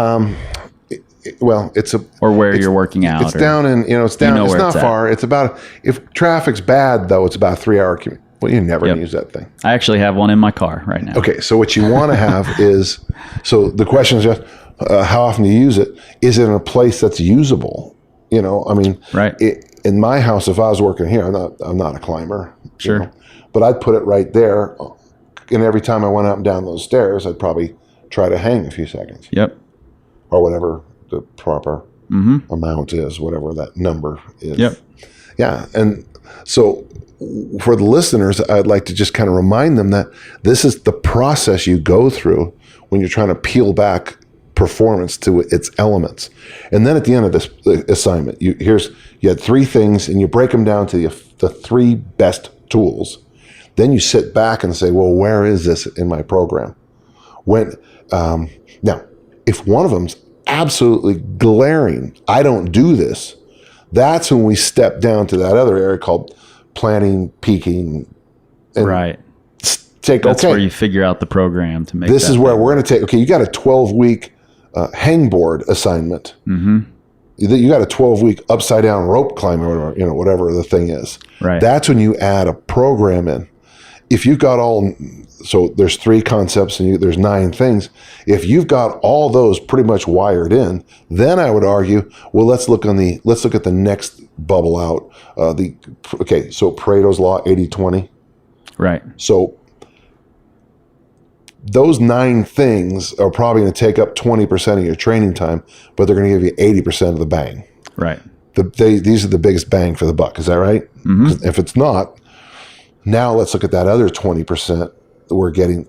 It's you're working out. It's down in, it's down. It's not far. At. It's about, if traffic's bad though, it's about a 3-hour commute. Well, you never use that thing. I actually have one in my car right now. Okay, so what you want to have is, so the question is just, how often do you use it? Is it in a place that's usable? Right. In my house, if I was working here, I'm not a climber. Sure. But I'd put it right there, and every time I went up and down those stairs, I'd probably try to hang a few seconds. Yep. Or whatever the proper amount is, whatever that number is. Yep. Yeah, and so for the listeners, I'd like to just kind of remind them that this is the process you go through when you're trying to peel back performance to its elements. And then at the end of this assignment, you had 3 things, and you break them down to the 3 best tools. Then you sit back and say, well, where is this in my program? Now, if one of them's absolutely glaring, I don't do this, that's when we step down to that other area called planning, peaking. Right. That's where you figure out the program to make this is where we're going to take, okay, you got a 12-week hangboard assignment. Mm-hmm. You got a 12-week upside down rope climbing, or whatever the thing is. Right. That's when you add a program in. If you've got so there's 3 concepts and there's 9 things. If you've got all those pretty much wired in, then I would argue, well, let's look at the next bubble out. So Pareto's law, 80-20. Right. So those 9 things are probably going to take up 20% of your training time, but they're going to give you 80% of the bang. Right. These are the biggest bang for the buck. Is that right? Mm-hmm. If it's not, now let's look at that other 20% that we're getting.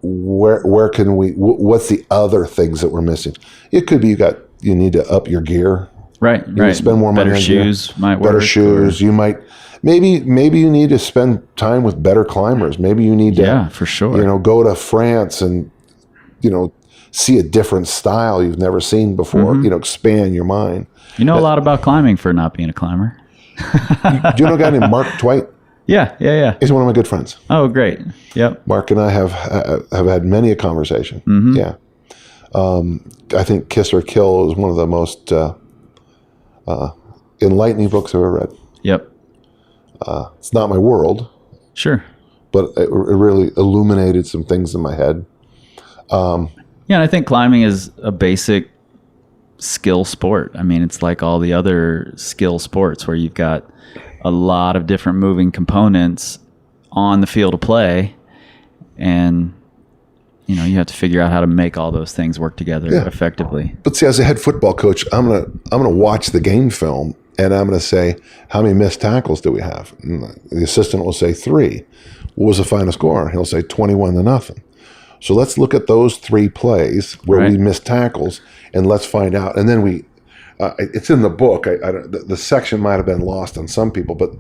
Where can we? What's the other things that we're missing? It could be you need to up your gear. Right. You need to spend more money on shoes. gear. Might better work, shoes. You might. Maybe you need to spend time with better climbers. Maybe you need to, for sure. Go to France and, see a different style you've never seen before. Mm-hmm. Expand your mind. You know a lot about climbing for not being a climber. Do you know a guy named Mark Twite? Yeah. He's one of my good friends. Oh, great. Yep. Mark and I have had many a conversation. Mm-hmm. Yeah. I think Kiss or Kill is one of the most enlightening books I've ever read. Yep. It's not my world. Sure. But it really illuminated some things in my head. And I think climbing is a basic skill sport. I mean, it's like all the other skill sports where you've got a lot of different moving components on the field of play, and you have to figure out how to make all those things work together effectively. But see, as a head football coach, I'm gonna watch the game film, and I'm gonna say, how many missed tackles do we have? And the assistant will say 3. What was the final score? He'll say 21-0. So let's look at those 3 plays where we missed tackles, and let's find out. And then it's in the book. The section might have been lost on some people, but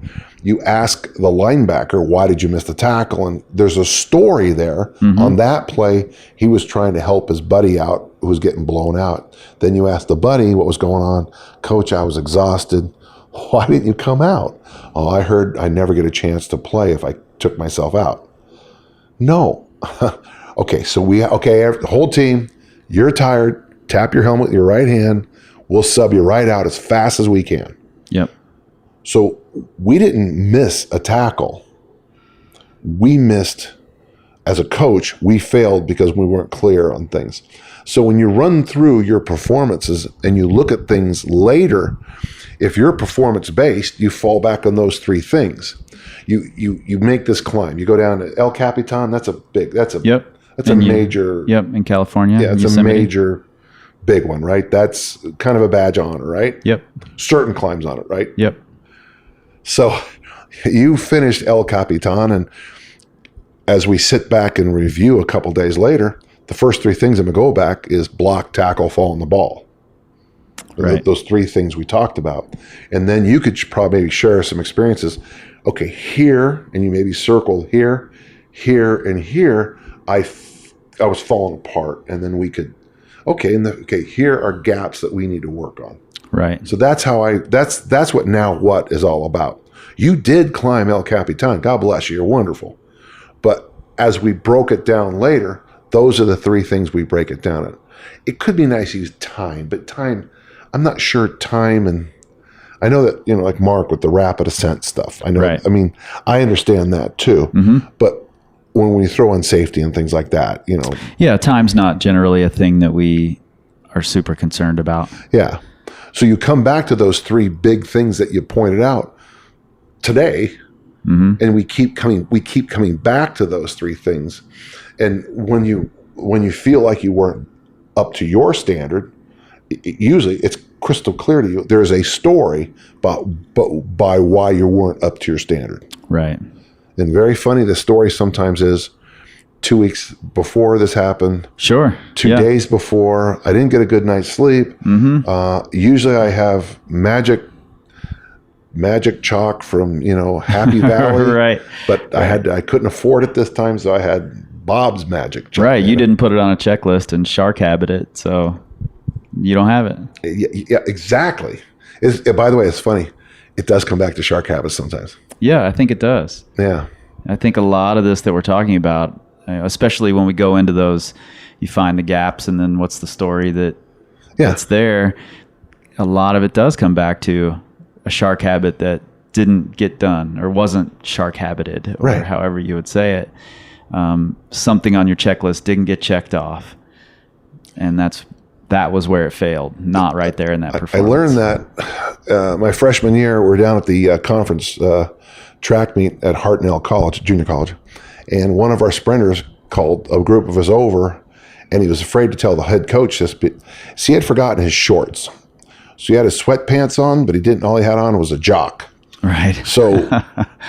you ask the linebacker, why did you miss the tackle? And there's a story there. Mm-hmm. On that play, he was trying to help his buddy out who was getting blown out. Then you ask the buddy what was going on. Coach, I was exhausted. Why didn't you come out? Oh, I heard I never get a chance to play if I took myself out. No. Okay, so the whole team, you're tired, tap your helmet with your right hand, we'll sub you right out as fast as we can. Yep. So we didn't miss a tackle. We missed, as a coach, we failed because we weren't clear on things. So when you run through your performances and you look at things later, if you're performance-based, you fall back on those three things. You make this climb. You go down to El Capitan. That's a major. Yep, in California. Yeah, it's Yosemite. a major, big one, right? That's kind of a badge of honor, right? Yep. Certain climbs on it, right? Yep. So you finished El Capitan, and as we sit back and review a couple days later, the first three things I'm going to go back is block, tackle, fall on the ball. Right. Those three things we talked about. And then you could probably maybe share some experiences. Okay, here, and you maybe circle here, and here, I was falling apart. And then we could, here are gaps that we need to work on. Right. So that's how that's what Now What is all about. You did climb El Capitan. God bless you. You're wonderful. But as we broke it down later, those are the three things we break it down in. It could be nice to use time, but time, I'm not sure time, and I know that, like Mark with the rapid ascent stuff. I know, right. I mean, I understand that too. Mm-hmm. But when we throw in safety and things like that, Yeah, time's not generally a thing that we are super concerned about. Yeah. So you come back to those three big things that you pointed out today, and we keep coming back to those three things. And when you feel like you weren't up to your standard, usually it's crystal clear to you. There is a story by why you weren't up to your standard. Right. And very funny, the story sometimes is 2 weeks before this happened. Sure. 2 days before, I didn't get a good night's sleep. Usually I have magic chalk from, Happy Valley. Right. But I couldn't afford it this time, so I had Bob's magic chalk. Right. You didn't put it on a checklist and shark habit it, so you don't have it. Yeah, exactly. By the way, it's funny. It does come back to shark habits sometimes. Yeah, I think it does. Yeah. I think a lot of this that we're talking about, especially when we go into those, you find the gaps and then what's the story that's there. A lot of it does come back to a shark habit that didn't get done or wasn't shark habited, or right. however you would say it. Something on your checklist didn't get checked off, and that was where it failed, not right there in that performance. I learned that my freshman year. We're down at the conference track meet at Hartnell College, junior college, and one of our sprinters called a group of us over, and he was afraid to tell the head coach this, but he had forgotten his shorts. So he had his sweatpants on, but all he had on was a jock. Right. So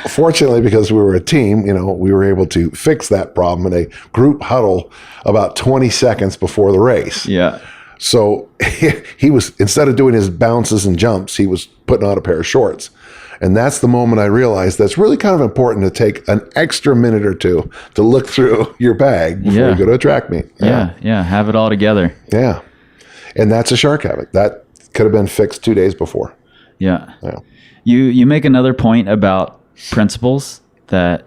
fortunately, because we were a team, we were able to fix that problem in a group huddle about 20 seconds before the race. Yeah. So he was, instead of doing his bounces and jumps, he was putting on a pair of shorts. And that's the moment I realized that's really kind of important to take an extra minute or two to look through your bag before you go to a track meet. Yeah. Have it all together. Yeah. And that's a shark habit. That could have been fixed 2 days before. Yeah. You make another point about principles that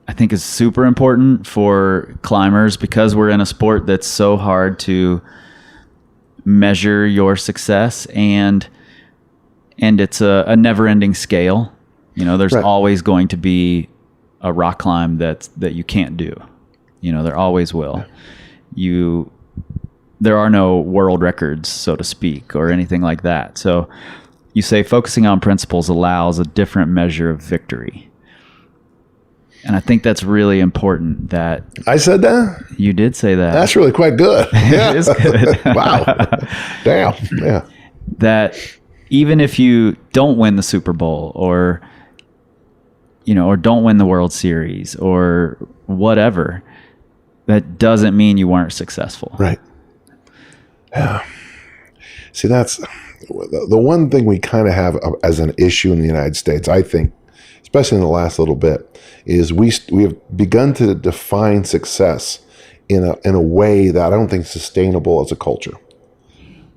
I think is super important for climbers, because we're in a sport that's so hard to measure your success, and it's a never-ending scale. There's always going to be a rock climb that you can't do. There always will. There are no world records, so to speak, or anything like that. So you say focusing on principles allows a different measure of victory. And I think that's really important. That I said that? You did say that. That's really quite good. Yeah. It is good. Wow. Damn. Yeah. That even if you don't win the Super Bowl, or don't win the World Series or whatever, that doesn't mean you weren't successful. Right. Yeah. See, that's the one thing we kind of have as an issue in the United States, I think, especially in the last little bit, is we have begun to define success in a way that I don't think is sustainable as a culture.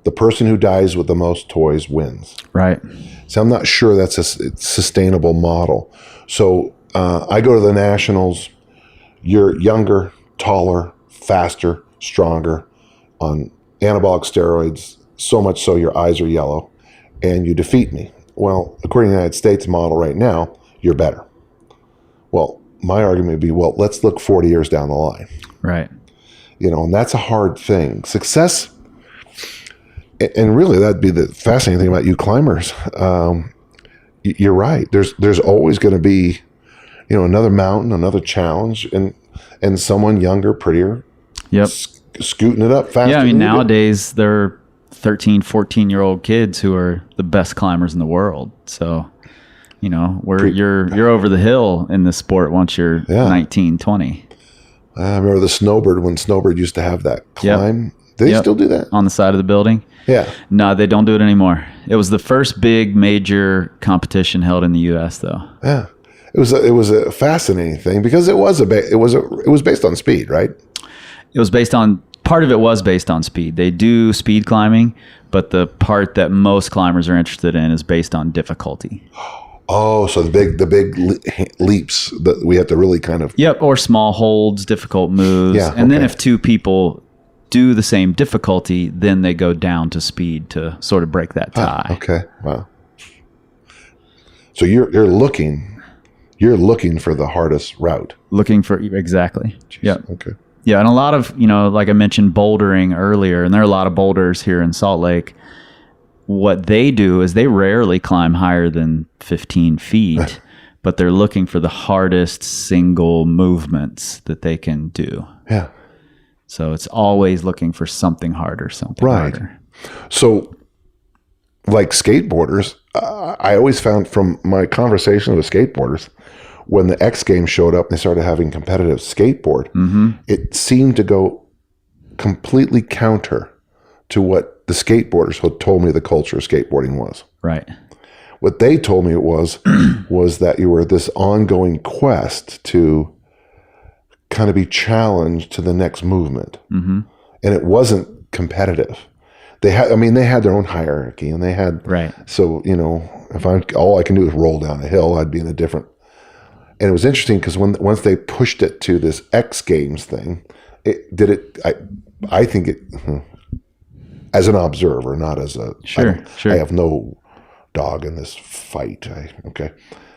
the person who dies with the most toys wins. Right. So I'm not sure that's a sustainable model. So I go to the nationals. You're younger, taller, faster, stronger, on anabolic steroids, so much so your eyes are yellow, and you defeat me. Well, according to the United States model right now, you're better. Well, my argument would be, well, let's look 40 years down the line. Right. And that's a hard thing. Success, and really that'd be the fascinating thing about you climbers. You're right. There's always going to be, another mountain, another challenge, and someone younger, prettier, Yep. Scooting it up faster. Yeah, I mean, than you do. nowadays there are 13, 14-year-old kids who are the best climbers in the world. So, you're over the hill in this sport once you're 19, 20. I remember the Snowbird, when Snowbird used to have that climb. Do they still do that? On the side of the building? Yeah. No, they don't do it anymore. It was the first big major competition held in the U.S., though. Yeah. It was a fascinating thing because it was based on speed, right? It was part of it was based on speed. They do speed climbing, but the part that most climbers are interested in is based on difficulty. Oh, so the big leaps that we have to really kind of... Yep, or small holds, difficult moves. Yeah, and then if two people do the same difficulty, then they go down to speed to sort of break that tie. Okay, wow. So you're looking for the hardest route. Looking for, exactly. Yeah. Okay. Yeah, and a lot of, like I mentioned, bouldering earlier, and there are a lot of boulders here in Salt Lake. What they do is they rarely climb higher than 15 feet, but they're looking for the hardest single movements that they can do. Yeah. So it's always looking for something harder, harder. So, like skateboarders, I always found from my conversations with skateboarders, when the X Games showed up and they started having competitive skateboard, it seemed to go completely counter to what the skateboarders had told me the culture of skateboarding was. Right. What they told me it was that you were this ongoing quest to kind of be challenged to the next movement. Mm-hmm. And it wasn't competitive. They had their own hierarchy, and they had, right. So, if all I can do is roll down a hill, I'd be in a different. And it was interesting because once they pushed it to this X Games thing, I think it, as an observer, not as a, sure. I have no dog in this fight.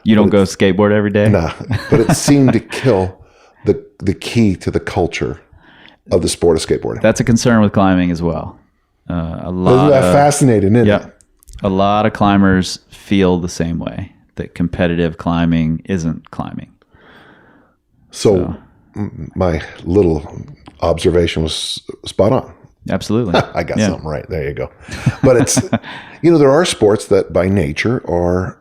You don't go skateboard every day? Nah, but it seemed to kill the key to the culture of the sport of skateboarding. That's a concern with climbing as well. Isn't that fascinating, isn't it? A lot of climbers feel the same way, that competitive climbing isn't climbing. So my little observation was spot on. Absolutely. I got something right. There you go. But it's, there are sports that by nature are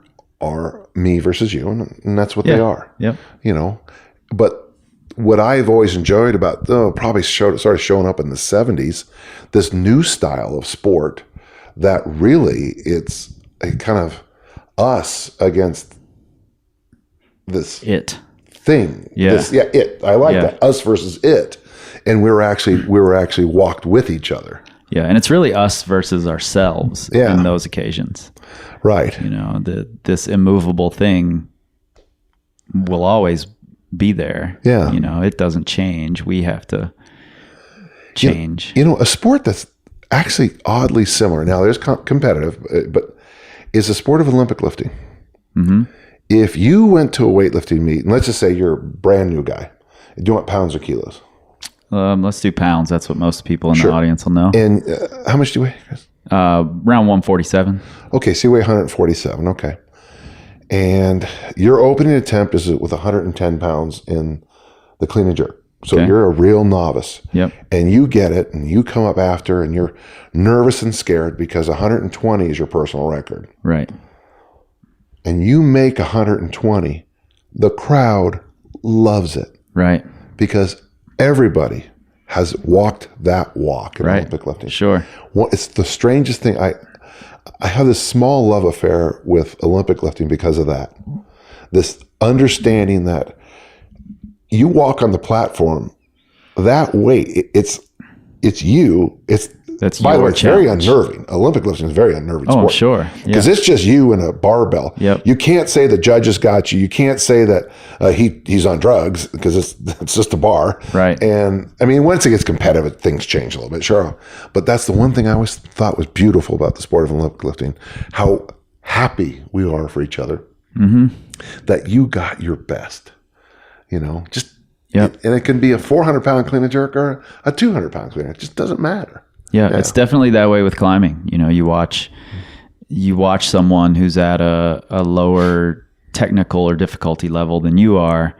me versus you, and that's what they are. Yep. But what I've always enjoyed about, probably started showing up in the 70s, this new style of sport that really it's a kind of us against this thing. Yeah. It. I like that. Us versus it. And we were actually walked with each other. Yeah, and it's really us versus ourselves in those occasions. Right. This immovable thing will always be there. Yeah. It doesn't change. We have to change. A sport that's actually oddly similar. Now, there's competitive, but is the sport of Olympic lifting. Mm-hmm. If you went to a weightlifting meet, and let's just say you're a brand new guy, do you want pounds or kilos? Let's do pounds. That's what most people in the audience will know. And how much do you weigh, Chris? Around 147. Okay, so you weigh 147. Okay. And your opening attempt is with 110 pounds in the clean and jerk. So you're a real novice. Yep. And you get it, and you come up after, and you're nervous and scared because 120 is your personal record. Right. And you make 120, the crowd loves it. Right. Because everybody has walked that walk in Olympic lifting. Sure. It's the strangest thing. I have this small love affair with Olympic lifting because of that. This understanding that you walk on the platform, that weight, it's you. It's That's by the your way, it's very challenge. unnerving. Olympic lifting is a very unnerving Oh, sport. sure. Because Yeah. it's just you and a barbell. Yep. You can't say the judges got you. You can't say that he's on drugs because it's just a bar. Right. And I mean, once it gets competitive, things change a little bit, sure. But that's the one thing I always thought was beautiful about the sport of Olympic lifting, how happy we are for each other, that you got your best, just, Yep. and it can be a 400-pound clean and jerk or a 200-pound clean. It just doesn't matter. Yeah, it's definitely that way with climbing. You watch someone who's at a lower technical or difficulty level than you are,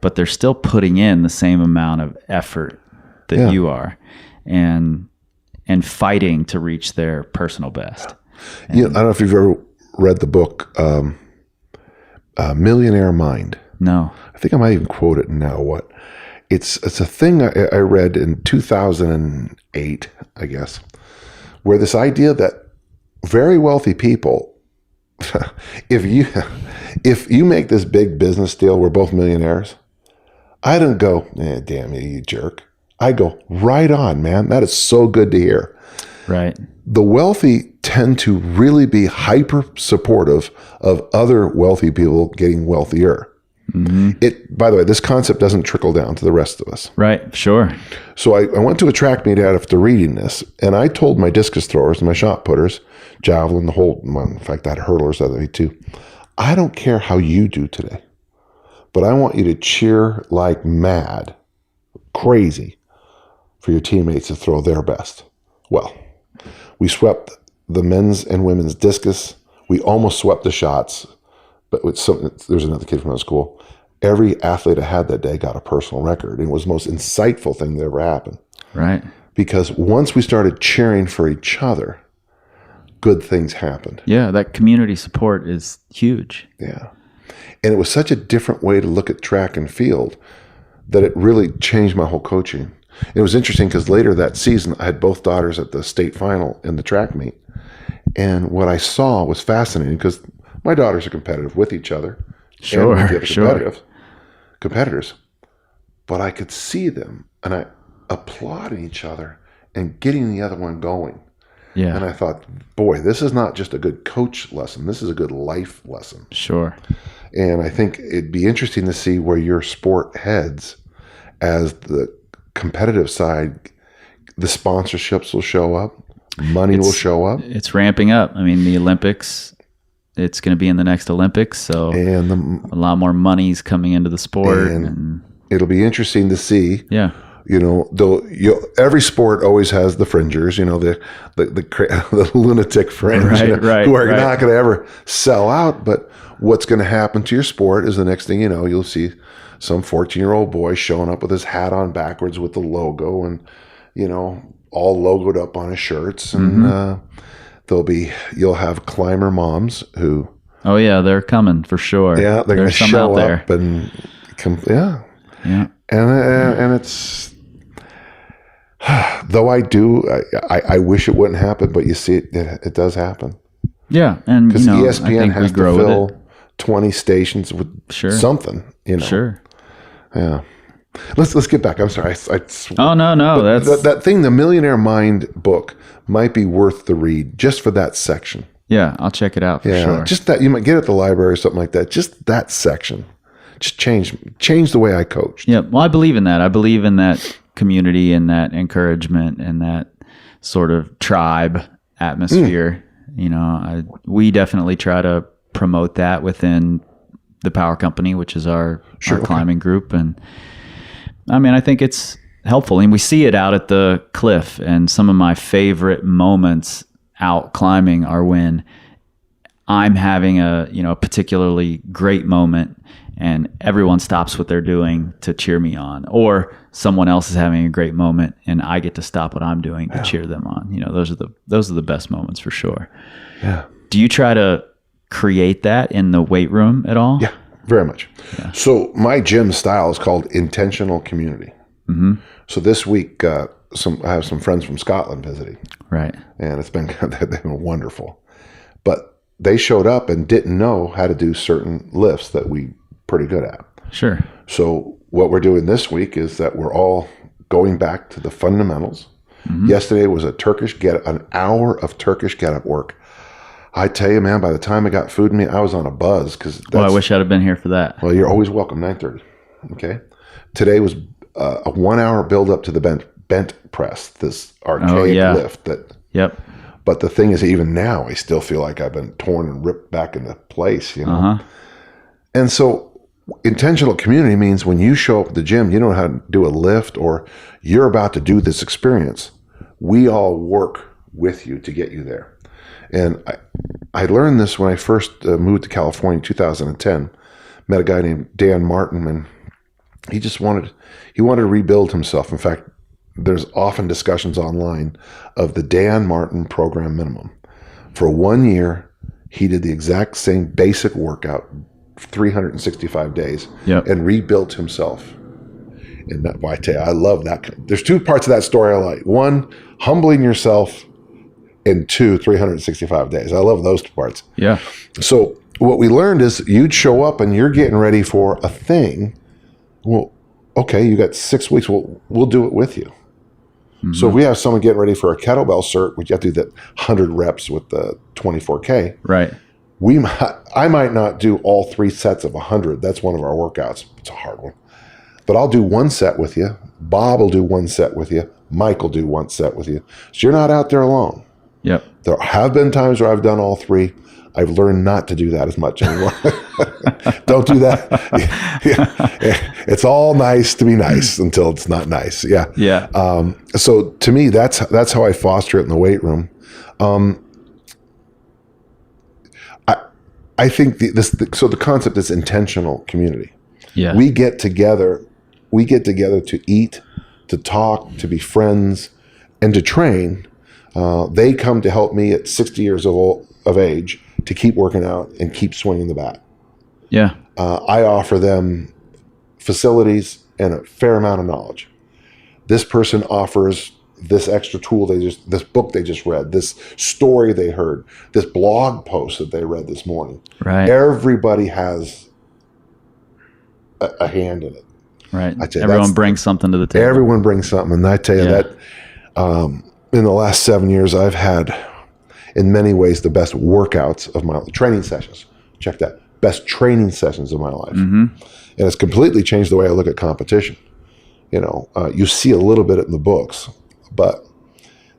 but they're still putting in the same amount of effort that you are, and fighting to reach their personal best. I don't know if you've ever read the book Millionaire Mind. No. I think I might even quote it now. It's a thing I read in 2008, I guess, where this idea that very wealthy people, if you make this big business deal, we're both millionaires, I don't go, damn you jerk. I go, right on, man. That is so good to hear. Right. The wealthy tend to really be hyper supportive of other wealthy people getting wealthier. By the way, this concept doesn't trickle down to the rest of us. Right. Sure. So I went to a track meet after reading this, and I told my discus throwers and my shot putters, javelin, the whole, in fact, I had hurlers that way too. I don't care how you do today, but I want you to cheer like mad, crazy, for your teammates to throw their best. Well, we swept the men's and women's discus. We almost swept the shots, but there's another kid from our school. Every athlete I had that day got a personal record. And it was the most insightful thing that ever happened. Right. Because once we started cheering for each other, good things happened. Yeah, that community support is huge. Yeah. And it was such a different way to look at track and field that it really changed my whole coaching. It was interesting because later that season, I had both daughters at the state final in the track meet. And what I saw was fascinating because my daughters are competitive with each other. Sure, and with the sure. other competitors. But I could see them and I applauding each other and getting the other one going. Yeah. And I thought, boy, this is not just a good coach lesson. This is a good life lesson. Sure. And I think it'd be interesting to see where your sport heads as the competitive side. The sponsorships will show up. Money will show up. It's ramping up. I mean, the Olympics, it's going to be in the next Olympics. So And a lot more money's coming into the sport. And it'll be interesting to see. yeah. Every sport always has the fringers, the lunatic fringe, Right, who are right. not going to ever sell out. But what's going to happen to your sport is the next thing you know, you'll see some 14-year-old boy showing up with his hat on backwards with the logo and, all logoed up on his shirts. And you'll have climber moms who. Oh, yeah, they're coming for sure. Yeah, they're going to There's some show out there. up and yeah. Yeah. And it's, though I wish it wouldn't happen, but you see it does happen. Yeah. And, Because I ESPN think we has to grow with fill it. 20 stations with Sure. something, Sure. Yeah. Let's get back. I'm sorry. Oh, no. That's that thing, the Millionaire Mind book might be worth the read just for that section. yeah, I'll check it out for Yeah. sure. Just that you might get it at the library or something like that. Just that section. Just change the way I coached. Yeah, well, I believe in that. I believe in that community and that encouragement and that sort of tribe atmosphere. We definitely try to promote that within the Power Company, which is our climbing group. And I mean, I think it's helpful. And we see it out at the cliff. And some of my favorite moments out climbing are when I'm having a particularly great moment and everyone stops what they're doing to cheer me on, or someone else is having a great moment and I get to stop what I'm doing to cheer them on. Those are the best moments for sure. Yeah. Do you try to create that in the weight room at all? Yeah, very much. Yeah. So my gym style is called intentional community. Mm-hmm. So this week, I have some friends from Scotland visiting. Right. And they've been wonderful. But they showed up and didn't know how to do certain lifts that we pretty good at. Sure. So what we're doing this week is that we're all going back to the fundamentals. Yesterday was an hour of Turkish get-up work. I tell you, man, by the time I got food in me, I was on a buzz. Well, I wish I'd have been here for that. Well, you're always welcome, 9:30. Okay. Today was a 1 hour build up to the bent press, this archaic lift that. Yep. But the thing is, even now, I still feel like I've been torn and ripped back into place, you know? Uh-huh. And so intentional community means when you show up at the gym, you don't know how to do a lift or you're about to do this experience. We all work with you to get you there. And I learned this when I first moved to California in 2010. Met a guy named Dan Martin, and he wanted to rebuild himself. In fact, there's often discussions online of the Dan Martin program minimum. For 1 year, he did the exact same basic workout, 365 days, and rebuilt himself. And I tell you, I love that. There's two parts of that story I like. One, humbling yourself, and two, 365 days. I love those two parts. Yeah. So what we learned is you'd show up and you're getting ready for a thing. Well, okay, you got 6 weeks. We'll do it with you. So if we have someone getting ready for a kettlebell cert, which you have to do that 100 reps with the 24K. Right. I might not do all 3 sets of 100. That's one of our workouts. It's a hard one. But I'll do 1 set with you. Bob will do 1 set with you. Mike will do 1 set with you. So you're not out there alone. Yep. There have been times where I've done all 3. I've learned not to do that as much anymore. Don't do that. It's all nice to be nice until it's not nice. Yeah. Yeah. So to me, that's how I foster it in the weight room. I think the concept is intentional community. Yeah. We get together to eat, to talk, to be friends, and to train. They come to help me at 60 years of age to keep working out and keep swinging the bat. Yeah. I offer them facilities and a fair amount of knowledge. This person offers this extra tool this book they just read, this story they heard, this blog post that they read this morning. Right. Everybody has a hand in it. Right. Everyone brings something to the table. Everyone brings something. And I tell you that in the last 7 years, I've had, in many ways, the best workouts of my training sessions. Check that. Best training sessions of my life. And it's completely changed the way I look at competition. You know, you see a little bit in the books, but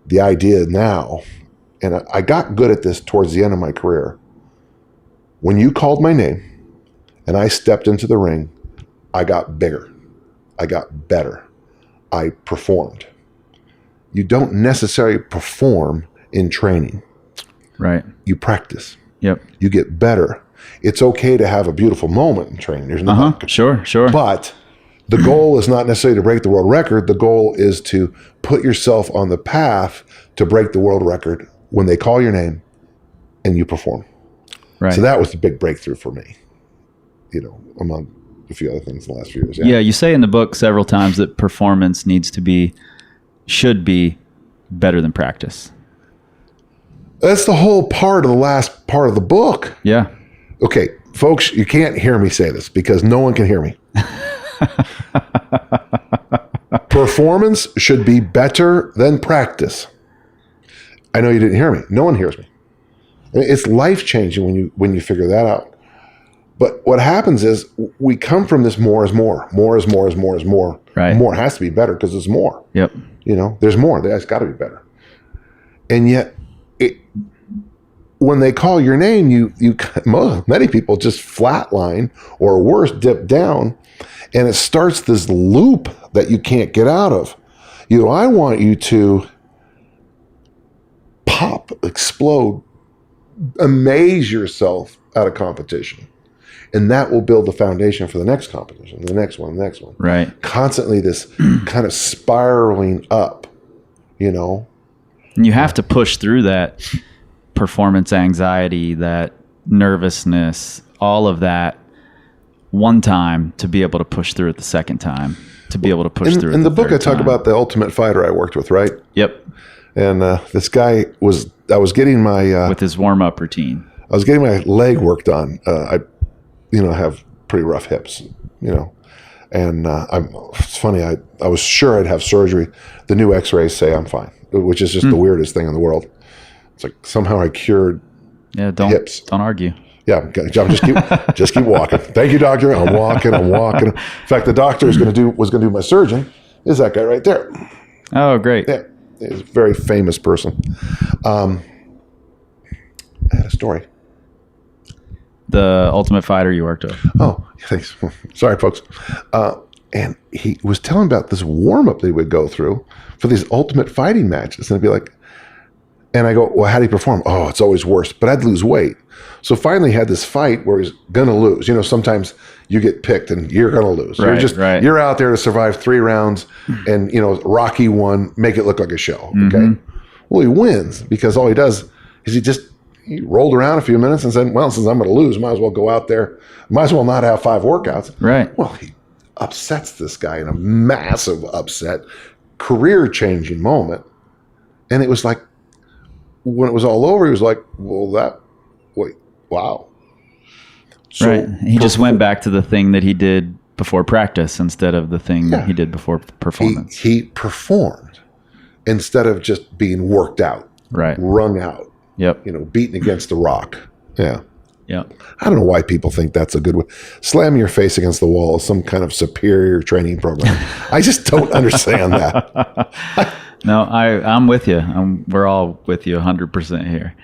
the idea now, and I got good at this towards the end of my career. When you called my name and I stepped into the ring, I got bigger. I got better. I performed. You don't necessarily perform in training. Right. You practice. Yep. You get better. It's okay to have a beautiful moment in training. There's no Sure. But the goal is not necessarily to break the world record. The goal is to put yourself on the path to break the world record when they call your name and you perform. Right. So that was the big breakthrough for me, you know, among a few other things in the last few years. Yeah, you say in the book several times that performance should be better than practice. That's the whole part of the last part of the book. Yeah. Okay, folks, you can't hear me say this because no one can hear me. Performance should be better than practice. I know you didn't hear me. No one hears me. I mean, it's life-changing when you figure that out. But what happens is we come from this more is more. More is more is more is more. Right. More has to be better because there's more. Yep. You know, there's more. That's got to be better. And yet, when they call your name, many people just flatline or worse, dip down, and it starts this loop that you can't get out of. You know, I want you to pop, explode, amaze yourself at a competition. And that will build the foundation for the next competition, the next one, the next one. Right. Constantly this kind of spiraling up, you know. And you have to push through that performance anxiety, that nervousness, all of that one time to be able to push through it the second time, to be able to push through it in the book, I third talk time. about the Ultimate Fighter I worked with, right? Yep. And this guy I was getting my... with his warm-up routine. I was getting my leg worked on. I have pretty rough hips, you know. And it's funny, I was sure I'd have surgery. The new x-rays say I'm fine, which is just the weirdest thing in the world. It's like somehow I cured hips. Don't argue. Yeah, just keep walking. Thank you, doctor. I'm walking. In fact, the doctor was going to do my surgeon is that guy right there. Oh, great. Yeah, he's a very famous person. I had a story. The Ultimate Fighter you worked with. Oh, thanks. Sorry, folks. And he was telling about this warm-up that he would go through for these ultimate fighting matches. And I'd be like, and I go, well, how do you perform? Oh, it's always worse. But I'd lose weight. So finally he had this fight where he's going to lose. You know, sometimes you get picked and you're going to lose. Right, you're out there to survive 3 rounds and, you know, Rocky won, make it look like a show. Okay. Well, he wins because all he does is he rolled around a few minutes and said, well, since I'm going to lose, might as well go out there. Might as well not have 5 workouts. Right. Well, he upsets this guy in a massive upset, career-changing moment. And it was like, when it was all over, he was like, well, wow. So right. He just went back to the thing that he did before practice instead of the thing he did before performance. He performed instead of just being worked out, wrung out, you know, beaten against the rock. Yeah. Yeah. I don't know why people think that's a good way. Slamming your face against the wall is some kind of superior training program. I just don't understand that. No, I'm with you. We're all with you 100% here.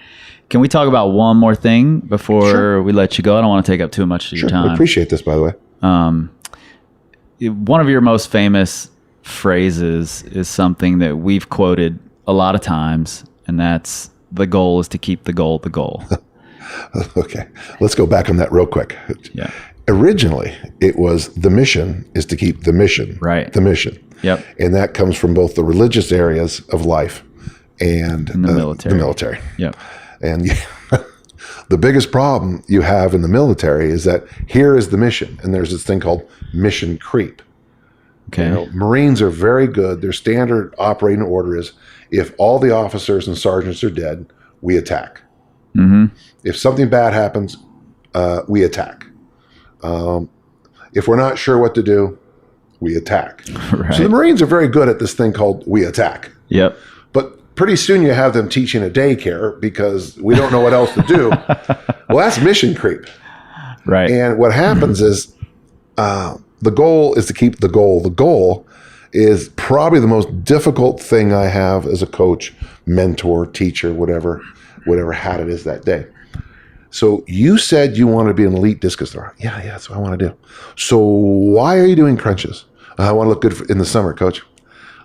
Can we talk about one more thing before we let you go? I don't want to take up too much of your time. I appreciate this, by the way. One of your most famous phrases is something that we've quoted a lot of times, and that's the goal is to keep the goal the goal. Okay, let's go back on that real quick. Yeah. Originally, it was the mission is to keep the mission. Right. The mission. Yep. And that comes from both the religious areas of life and the military. The military. Yep. And the biggest problem you have in the military is that here is the mission, and there's this thing called mission creep. Okay. You know, Marines are very good. Their standard operating order is if all the officers and sergeants are dead, we attack. Mm-hmm. If something bad happens, we attack. If we're not sure what to do, we attack. Right. So the Marines are very good at this thing called we attack. Yep. But pretty soon you have them teaching a daycare because we don't know what else to do. Well, that's mission creep. Right. And what happens is the goal is to keep the goal. The goal is probably the most difficult thing I have as a coach, mentor, teacher, whatever hat it is that day. So you said you want to be an elite discus thrower. Yeah, that's what I want to do. So why are you doing crunches? I want to look good in the summer, coach.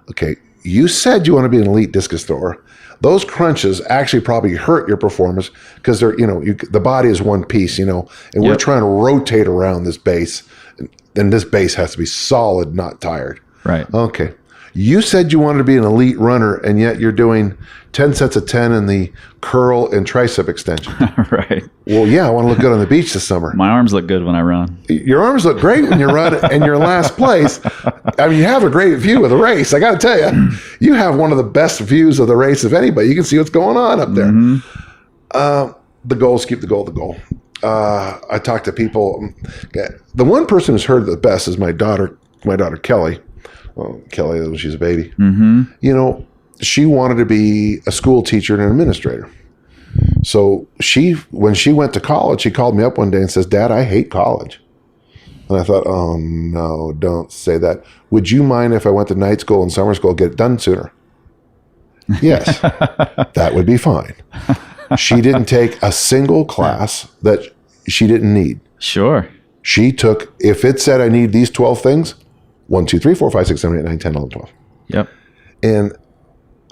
Okay, you said you want to be an elite discus thrower. Those crunches actually probably hurt your performance because they're, the body is one piece, and we're trying to rotate around this base, and this base has to be solid, not tired. Right. Okay. You said you wanted to be an elite runner, and yet you're doing 10 sets of 10 in the curl and tricep extension. Right. Well, yeah, I want to look good on the beach this summer. My arms look good when I run. Your arms look great when you run, and you're in last place. I mean, you have a great view of the race. I got to tell you, you have one of the best views of the race of anybody. You can see what's going on up there. Mm-hmm. The goal is keep the goal the goal. I talk to people. The one person who's heard it the best is my daughter Kelly. Well, Kelly, when she's a baby. Mm-hmm. She wanted to be a school teacher and an administrator. So when she went to college, she called me up one day and says, "Dad, I hate college." And I thought, oh no, don't say that. Would you mind if I went to night school and summer school, get it done sooner? Yes, that would be fine. She didn't take a single class that she didn't need. Sure. She took, if it said I need these 12 things, 1, 2, 3, 4, 5, 6, 7, 8, 9, 10, 11, 12. Yep. And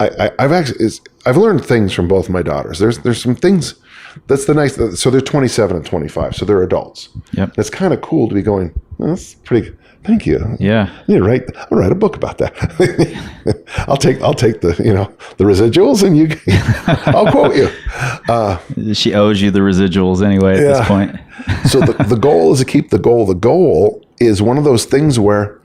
I've learned things from both my daughters. There's some things that's the nice. So they're 27 and 25, so they're adults. Yep. It's kind of cool to be going. Well, that's pretty. Thank you. Yeah. I'll write a book about that. I'll take the the residuals and you. I'll quote you. She owes you the residuals anyway at this point. So the goal is to keep the goal. The goal is one of those things where,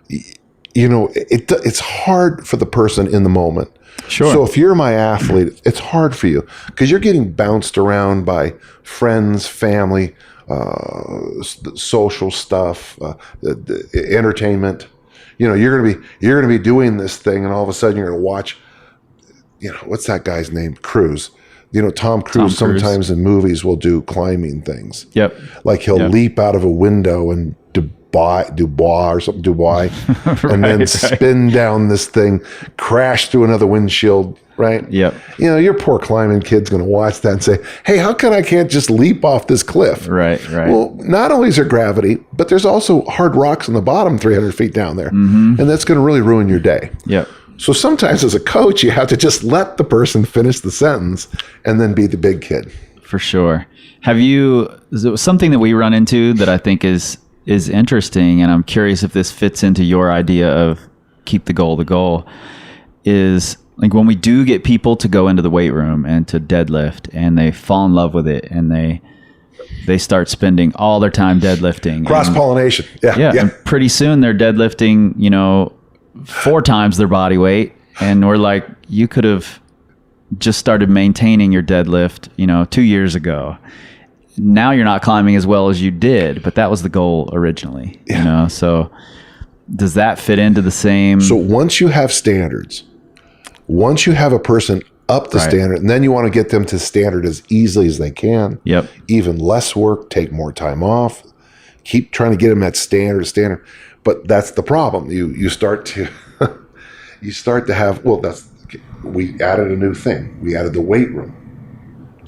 it's hard for the person in the moment. Sure. So if you're my athlete, it's hard for you because you're getting bounced around by friends, family, social stuff, the entertainment. You're gonna be doing this thing, and all of a sudden you're gonna watch. What's that guy's name? Cruise. Tom Cruise sometimes in movies will do climbing things. Yep. Like he'll leap out of a window and Dubois or something, Dubois, and then spin down this thing, crash through another windshield, right? Yep. Your poor climbing kid's going to watch that and say, hey, how come I can't just leap off this cliff? Right. Well, not only is there gravity, but there's also hard rocks on the bottom 300 feet down there. And that's going to really ruin your day. Yep. So sometimes as a coach, you have to just let the person finish the sentence and then be the big kid. For sure. Something that we run into that I think is interesting, and I'm curious if this fits into your idea of keep the goal, is like when we do get people to go into the weight room and to deadlift and they fall in love with it and they start spending all their time deadlifting. Cross-pollination. Yeah. And pretty soon they're deadlifting, 4 times their body weight. And we're like, you could have just started maintaining your deadlift, 2 years ago. Now you're not climbing as well as you did, but that was the goal originally, So does that fit into the same? So once you have standards, once you have a person up the standard, and then you want to get them to standard as easily as they can. Yep. Even less work, take more time off, keep trying to get them at standard. But that's the problem. You start to have, we added a new thing. We added the weight room.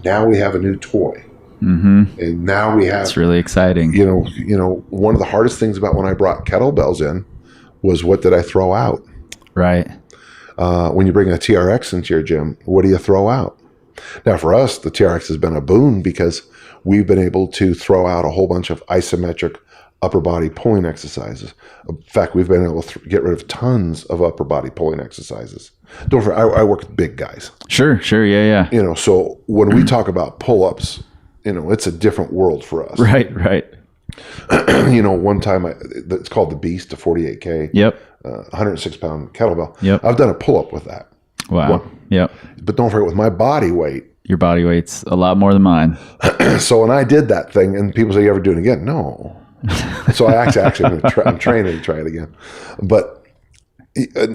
Now we have a new toy. And now we have. It's really exciting. One of the hardest things about when I brought kettlebells in was, what did I throw out? Right. When you bring a TRX into your gym, what do you throw out? Now, for us, the TRX has been a boon because we've been able to throw out a whole bunch of isometric upper body pulling exercises. In fact, we've been able to get rid of tons of upper body pulling exercises. Don't forget, I work with big guys. Sure. Yeah. So when we talk about pull-ups, it's a different world for us. Right. One time it's called the Beast, the 48K. Yep. 106-pound kettlebell. Yep. I've done a pull-up with that. Wow. Yep. But don't forget, with my body weight. Your body weight's a lot more than mine. So when I did that thing, and people say, you ever do it again? No. So I actually I'm training to try it again. But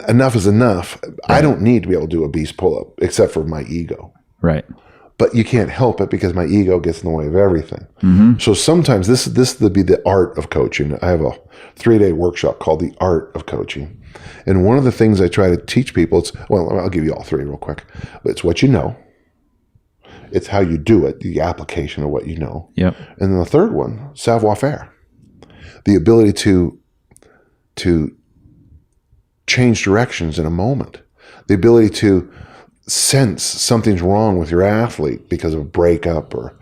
enough is enough. Right. I don't need to be able to do a beast pull-up except for my ego. Right. But you can't help it because my ego gets in the way of everything. So sometimes this would be the art of coaching. I have a 3-day workshop called The Art of Coaching. And one of the things I try to teach people, I'll give you all 3 real quick. But it's what you know. It's how you do it, the application of what you know. Yep. And then the third one, savoir-faire. The ability to change directions in a moment. The ability to sense something's wrong with your athlete because of a breakup or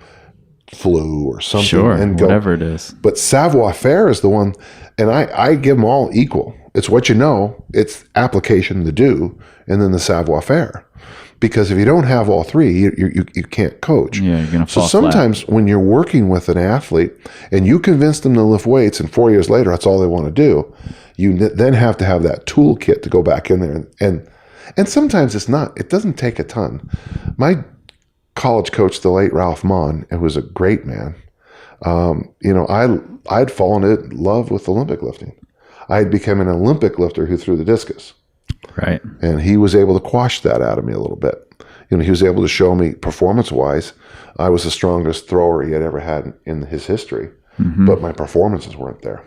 flu or something. Sure, and whatever it is. But savoir-faire is the one, and I give them all equal. It's what you know, it's application to do, and then the savoir-faire. Because if you don't have all 3, you can't coach. Yeah, you're going to fall So sometimes flat. when you're working with an athlete and you convince them to lift weights and 4 years later that's all they want to do, you then have to have that toolkit to go back in there. And sometimes it doesn't take a ton. My college coach, the late Ralph Mon, who was a great man, I'd fallen in love with Olympic lifting. I had become an Olympic lifter who threw the discus. Right. And he was able to quash that out of me a little bit. He was able to show me performance-wise, I was the strongest thrower he had ever had in his history, but my performances weren't there.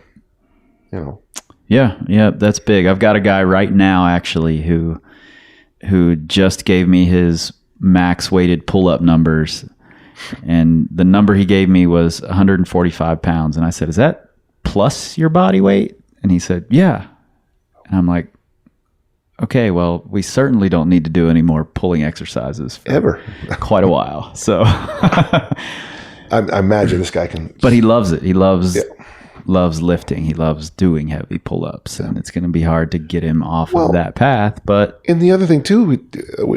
Yeah, that's big. I've got a guy right now actually who just gave me his max weighted pull-up numbers, and the number he gave me was 145 pounds. And I said, is that plus your body weight? And he said, yeah. And I'm like, okay, well, we certainly don't need to do any more pulling exercises for ever quite a while. So I imagine this guy can. But he loves it. He loves lifting. He loves doing heavy pull-ups, and it's going to be hard to get him off of that path. But and the other thing too,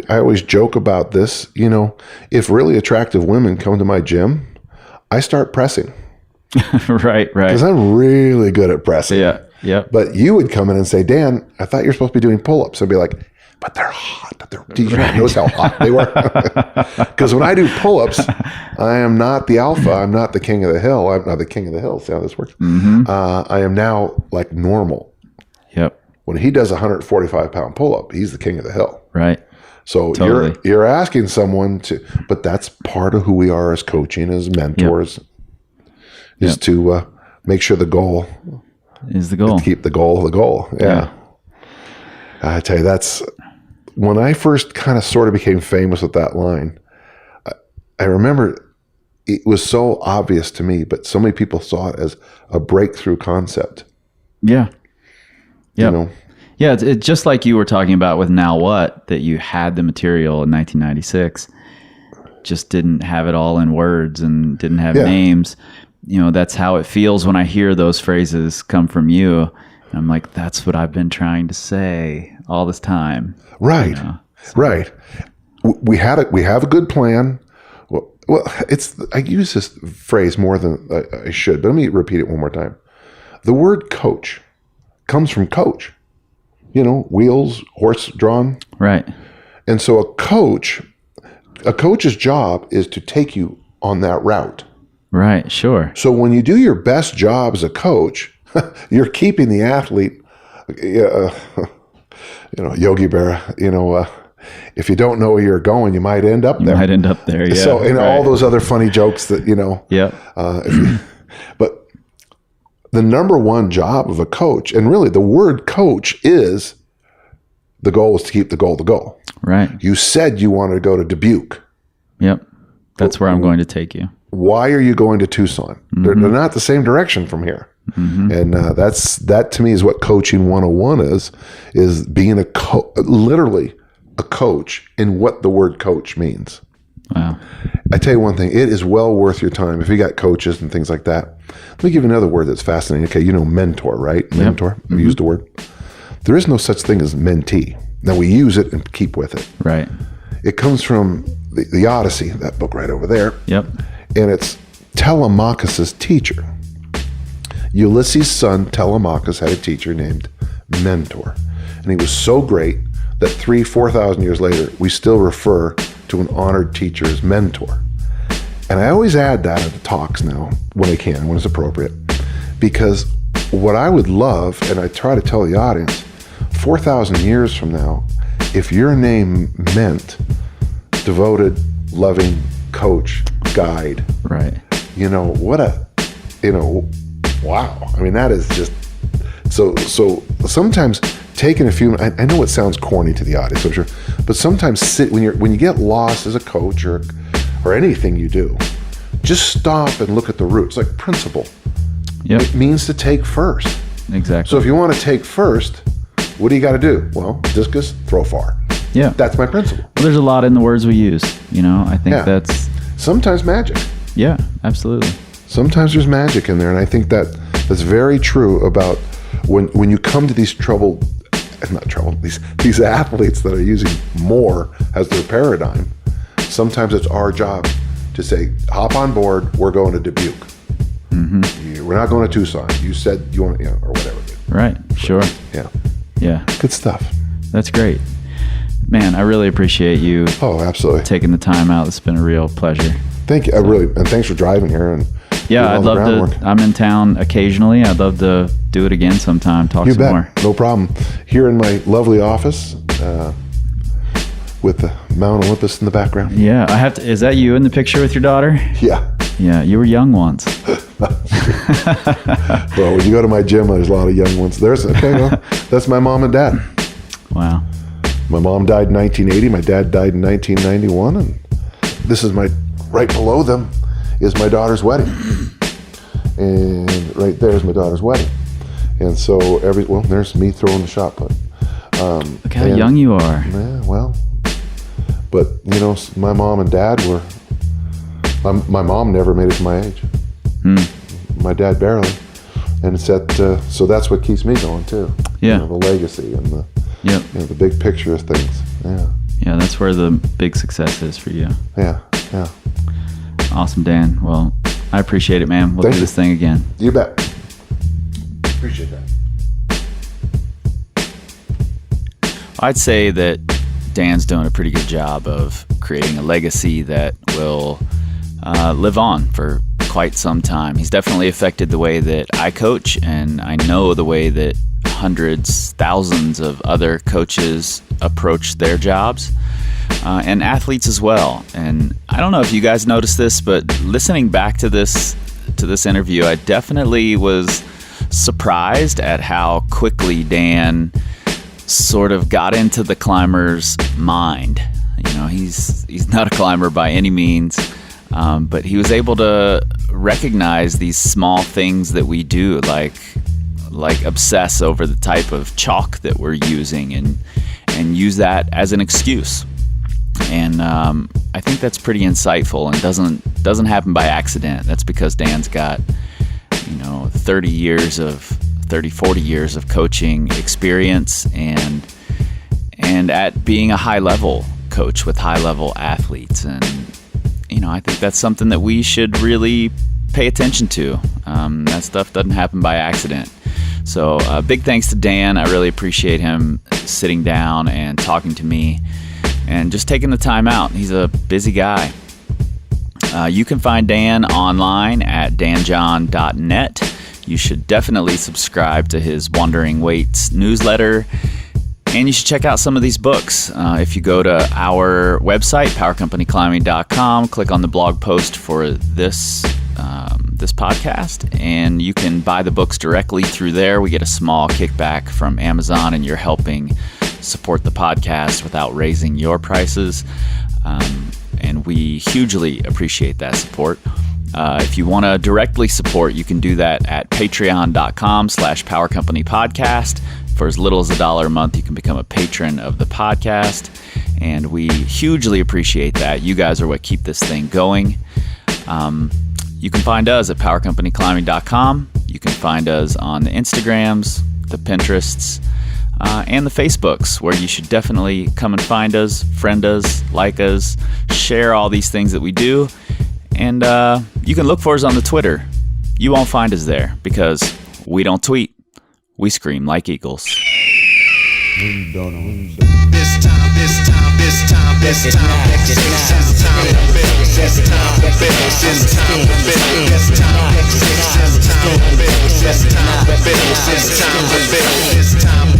I always joke about this. If really attractive women come to my gym, I start pressing. Right. Because I'm really good at pressing. Yeah. But you would come in and say, Dan, I thought you were supposed to be doing pull-ups. I'd be like, but they're hot. Did you notice how hot they were? Because when I do pull-ups, I am not the alpha. I'm not the king of the hill. I'm not the king of the hill. See how this works? I am now like normal. Yep. When he does a 145-pound pull-up, he's the king of the hill. Right. So Totally. you're asking someone to, but that's part of who we are as coaching, as mentors, is to make sure the goal is the goal. to keep the goal. Yeah. I tell you, that's when I first kind of sort of became famous with that line. I remember it was so obvious to me, but so many people saw it as a breakthrough concept. Yeah. You know? Yeah, it's just like you were talking about with Now What, that you had the material in 1996, just didn't have it all in words and didn't have names. You know, that's how it feels when I hear those phrases come from you. And I'm like, that's what I've been trying to say all this time. Right. You know? Right. We have a good plan. Well, I use this phrase more than I should, but let me repeat it one more time. The word coach comes from coach. You know, wheels, horse drawn. Right. And so a coach's job is to take you on that route. Right, sure. So when you do your best job as a coach, you're keeping the athlete, Yogi Berra, if you don't know where you're going, you might end up there. You might end up there, yeah. So, all those other funny jokes that, Yeah. But the number one job of a coach, and really the word coach is, the goal is to keep the goal. Right. You said you wanted to go to Dubuque. Yep. That's where I'm going to take you. Why are you going to Tucson? They're not the same direction from here. And that to me is what coaching 101 is being literally a coach in what the word coach means. Wow. I tell you one thing, it is well worth your time. If you got coaches and things like that, let me give you another word that's fascinating. Okay, mentor, right? Mentor. We used the word. There is no such thing as mentee. Now we use it and keep with it. Right. It comes from the Odyssey, that book right over there. Yep. And it's Telemachus' teacher. Ulysses' son, Telemachus, had a teacher named Mentor. And he was so great that 4,000 years later, we still refer to an honored teacher as mentor. And I always add that at the talks now, when I can, when it's appropriate. Because what I would love, and I try to tell the audience, 4,000 years from now, if your name meant devoted, loving coach, guide. Right. Wow. I mean, that is just, so sometimes taking a few, I know it sounds corny to the audience, I'm sure, but sometimes when you get lost as a coach or anything you do, just stop and look at the roots, like principle. Yep. It means to take first. Exactly. So if you want to take first, what do you got to do? Well, discus, throw far. Yeah. That's my principle. Well, there's a lot in the words we use, I think that's... Sometimes magic. Yeah, absolutely. Sometimes there's magic in there, and I think that's very true about when you come to these these athletes that are using more as their paradigm. Sometimes it's our job to say, hop on board, we're going to Dubuque. We're not going to Tucson. You said you want, or whatever. Right, sure. Yeah. Good stuff. That's great. Man, I really appreciate you absolutely taking the time out. It's been a real pleasure. Thank you. And thanks for driving here and I'd love to. I'm in town occasionally. I'd love to do it again sometime. Talk some more. No problem. Here in my lovely office with the Mount Olympus in the background. Yeah, I have to. Is that you in the picture with your daughter? Yeah. Yeah, you were young once. Well, when you go to my gym, there's a lot of young ones. That's my mom and dad. Wow. My mom died in 1980. My dad died in 1991, and this is right below them is my daughter's wedding, and right there is my daughter's wedding, and so there's me throwing the shot put. Look how young you are. Yeah, well, but my mom and dad were. My mom never made it to my age. My dad barely, and it's so that's what keeps me going too. Yeah, the legacy and the the big picture of things. Yeah, that's where the big success is for you. Yeah. Awesome, Dan. Well, I appreciate it, man. We'll do this thing again. You bet. Appreciate that. I'd say that Dan's doing a pretty good job of creating a legacy that will live on for quite some time. He's definitely affected the way that I coach, and I know the way that hundreds, thousands of other coaches approach their jobs, and athletes as well. And I don't know if you guys noticed this, but listening back to this interview, I definitely was surprised at how quickly Dan sort of got into the climber's mind. You know, he's not a climber by any means, but he was able to recognize these small things that we do, like obsess over the type of chalk that we're using and use that as an excuse. And I think that's pretty insightful and doesn't happen by accident. That's because Dan's got 40 years of coaching experience and at being a high level coach with high level athletes. And I think that's something that we should really pay attention to. That stuff doesn't happen by accident. So big thanks to Dan. I really appreciate him sitting down and talking to me and just taking the time out. He's a busy guy. You can find Dan online at danjohn.net. You should definitely subscribe to his Wandering Weights newsletter. And you should check out some of these books. If you go to our website, powercompanyclimbing.com, click on the blog post for this podcast, and you can buy the books directly through there. We get a small kickback from Amazon, and you're helping support the podcast without raising your prices. And we hugely appreciate that support. If you want to directly support, you can do that at patreon.com/powercompanypodcast. For as little as $1 a month, you can become a patron of the podcast, and we hugely appreciate that. You guys are what keep this thing going. You can find us at powercompanyclimbing.com. You can find us on the Instagrams, the Pinterests, and the Facebooks, where you should definitely come and find us, friend us, like us, share all these things that we do. And you can look for us on the Twitter. You won't find us there because we don't tweet. We scream like eagles. We don't know. This time, this time, this time, this time, this time to build, this time to build, this time to build, this time to build, this time to build, this time to build, this time to build, this time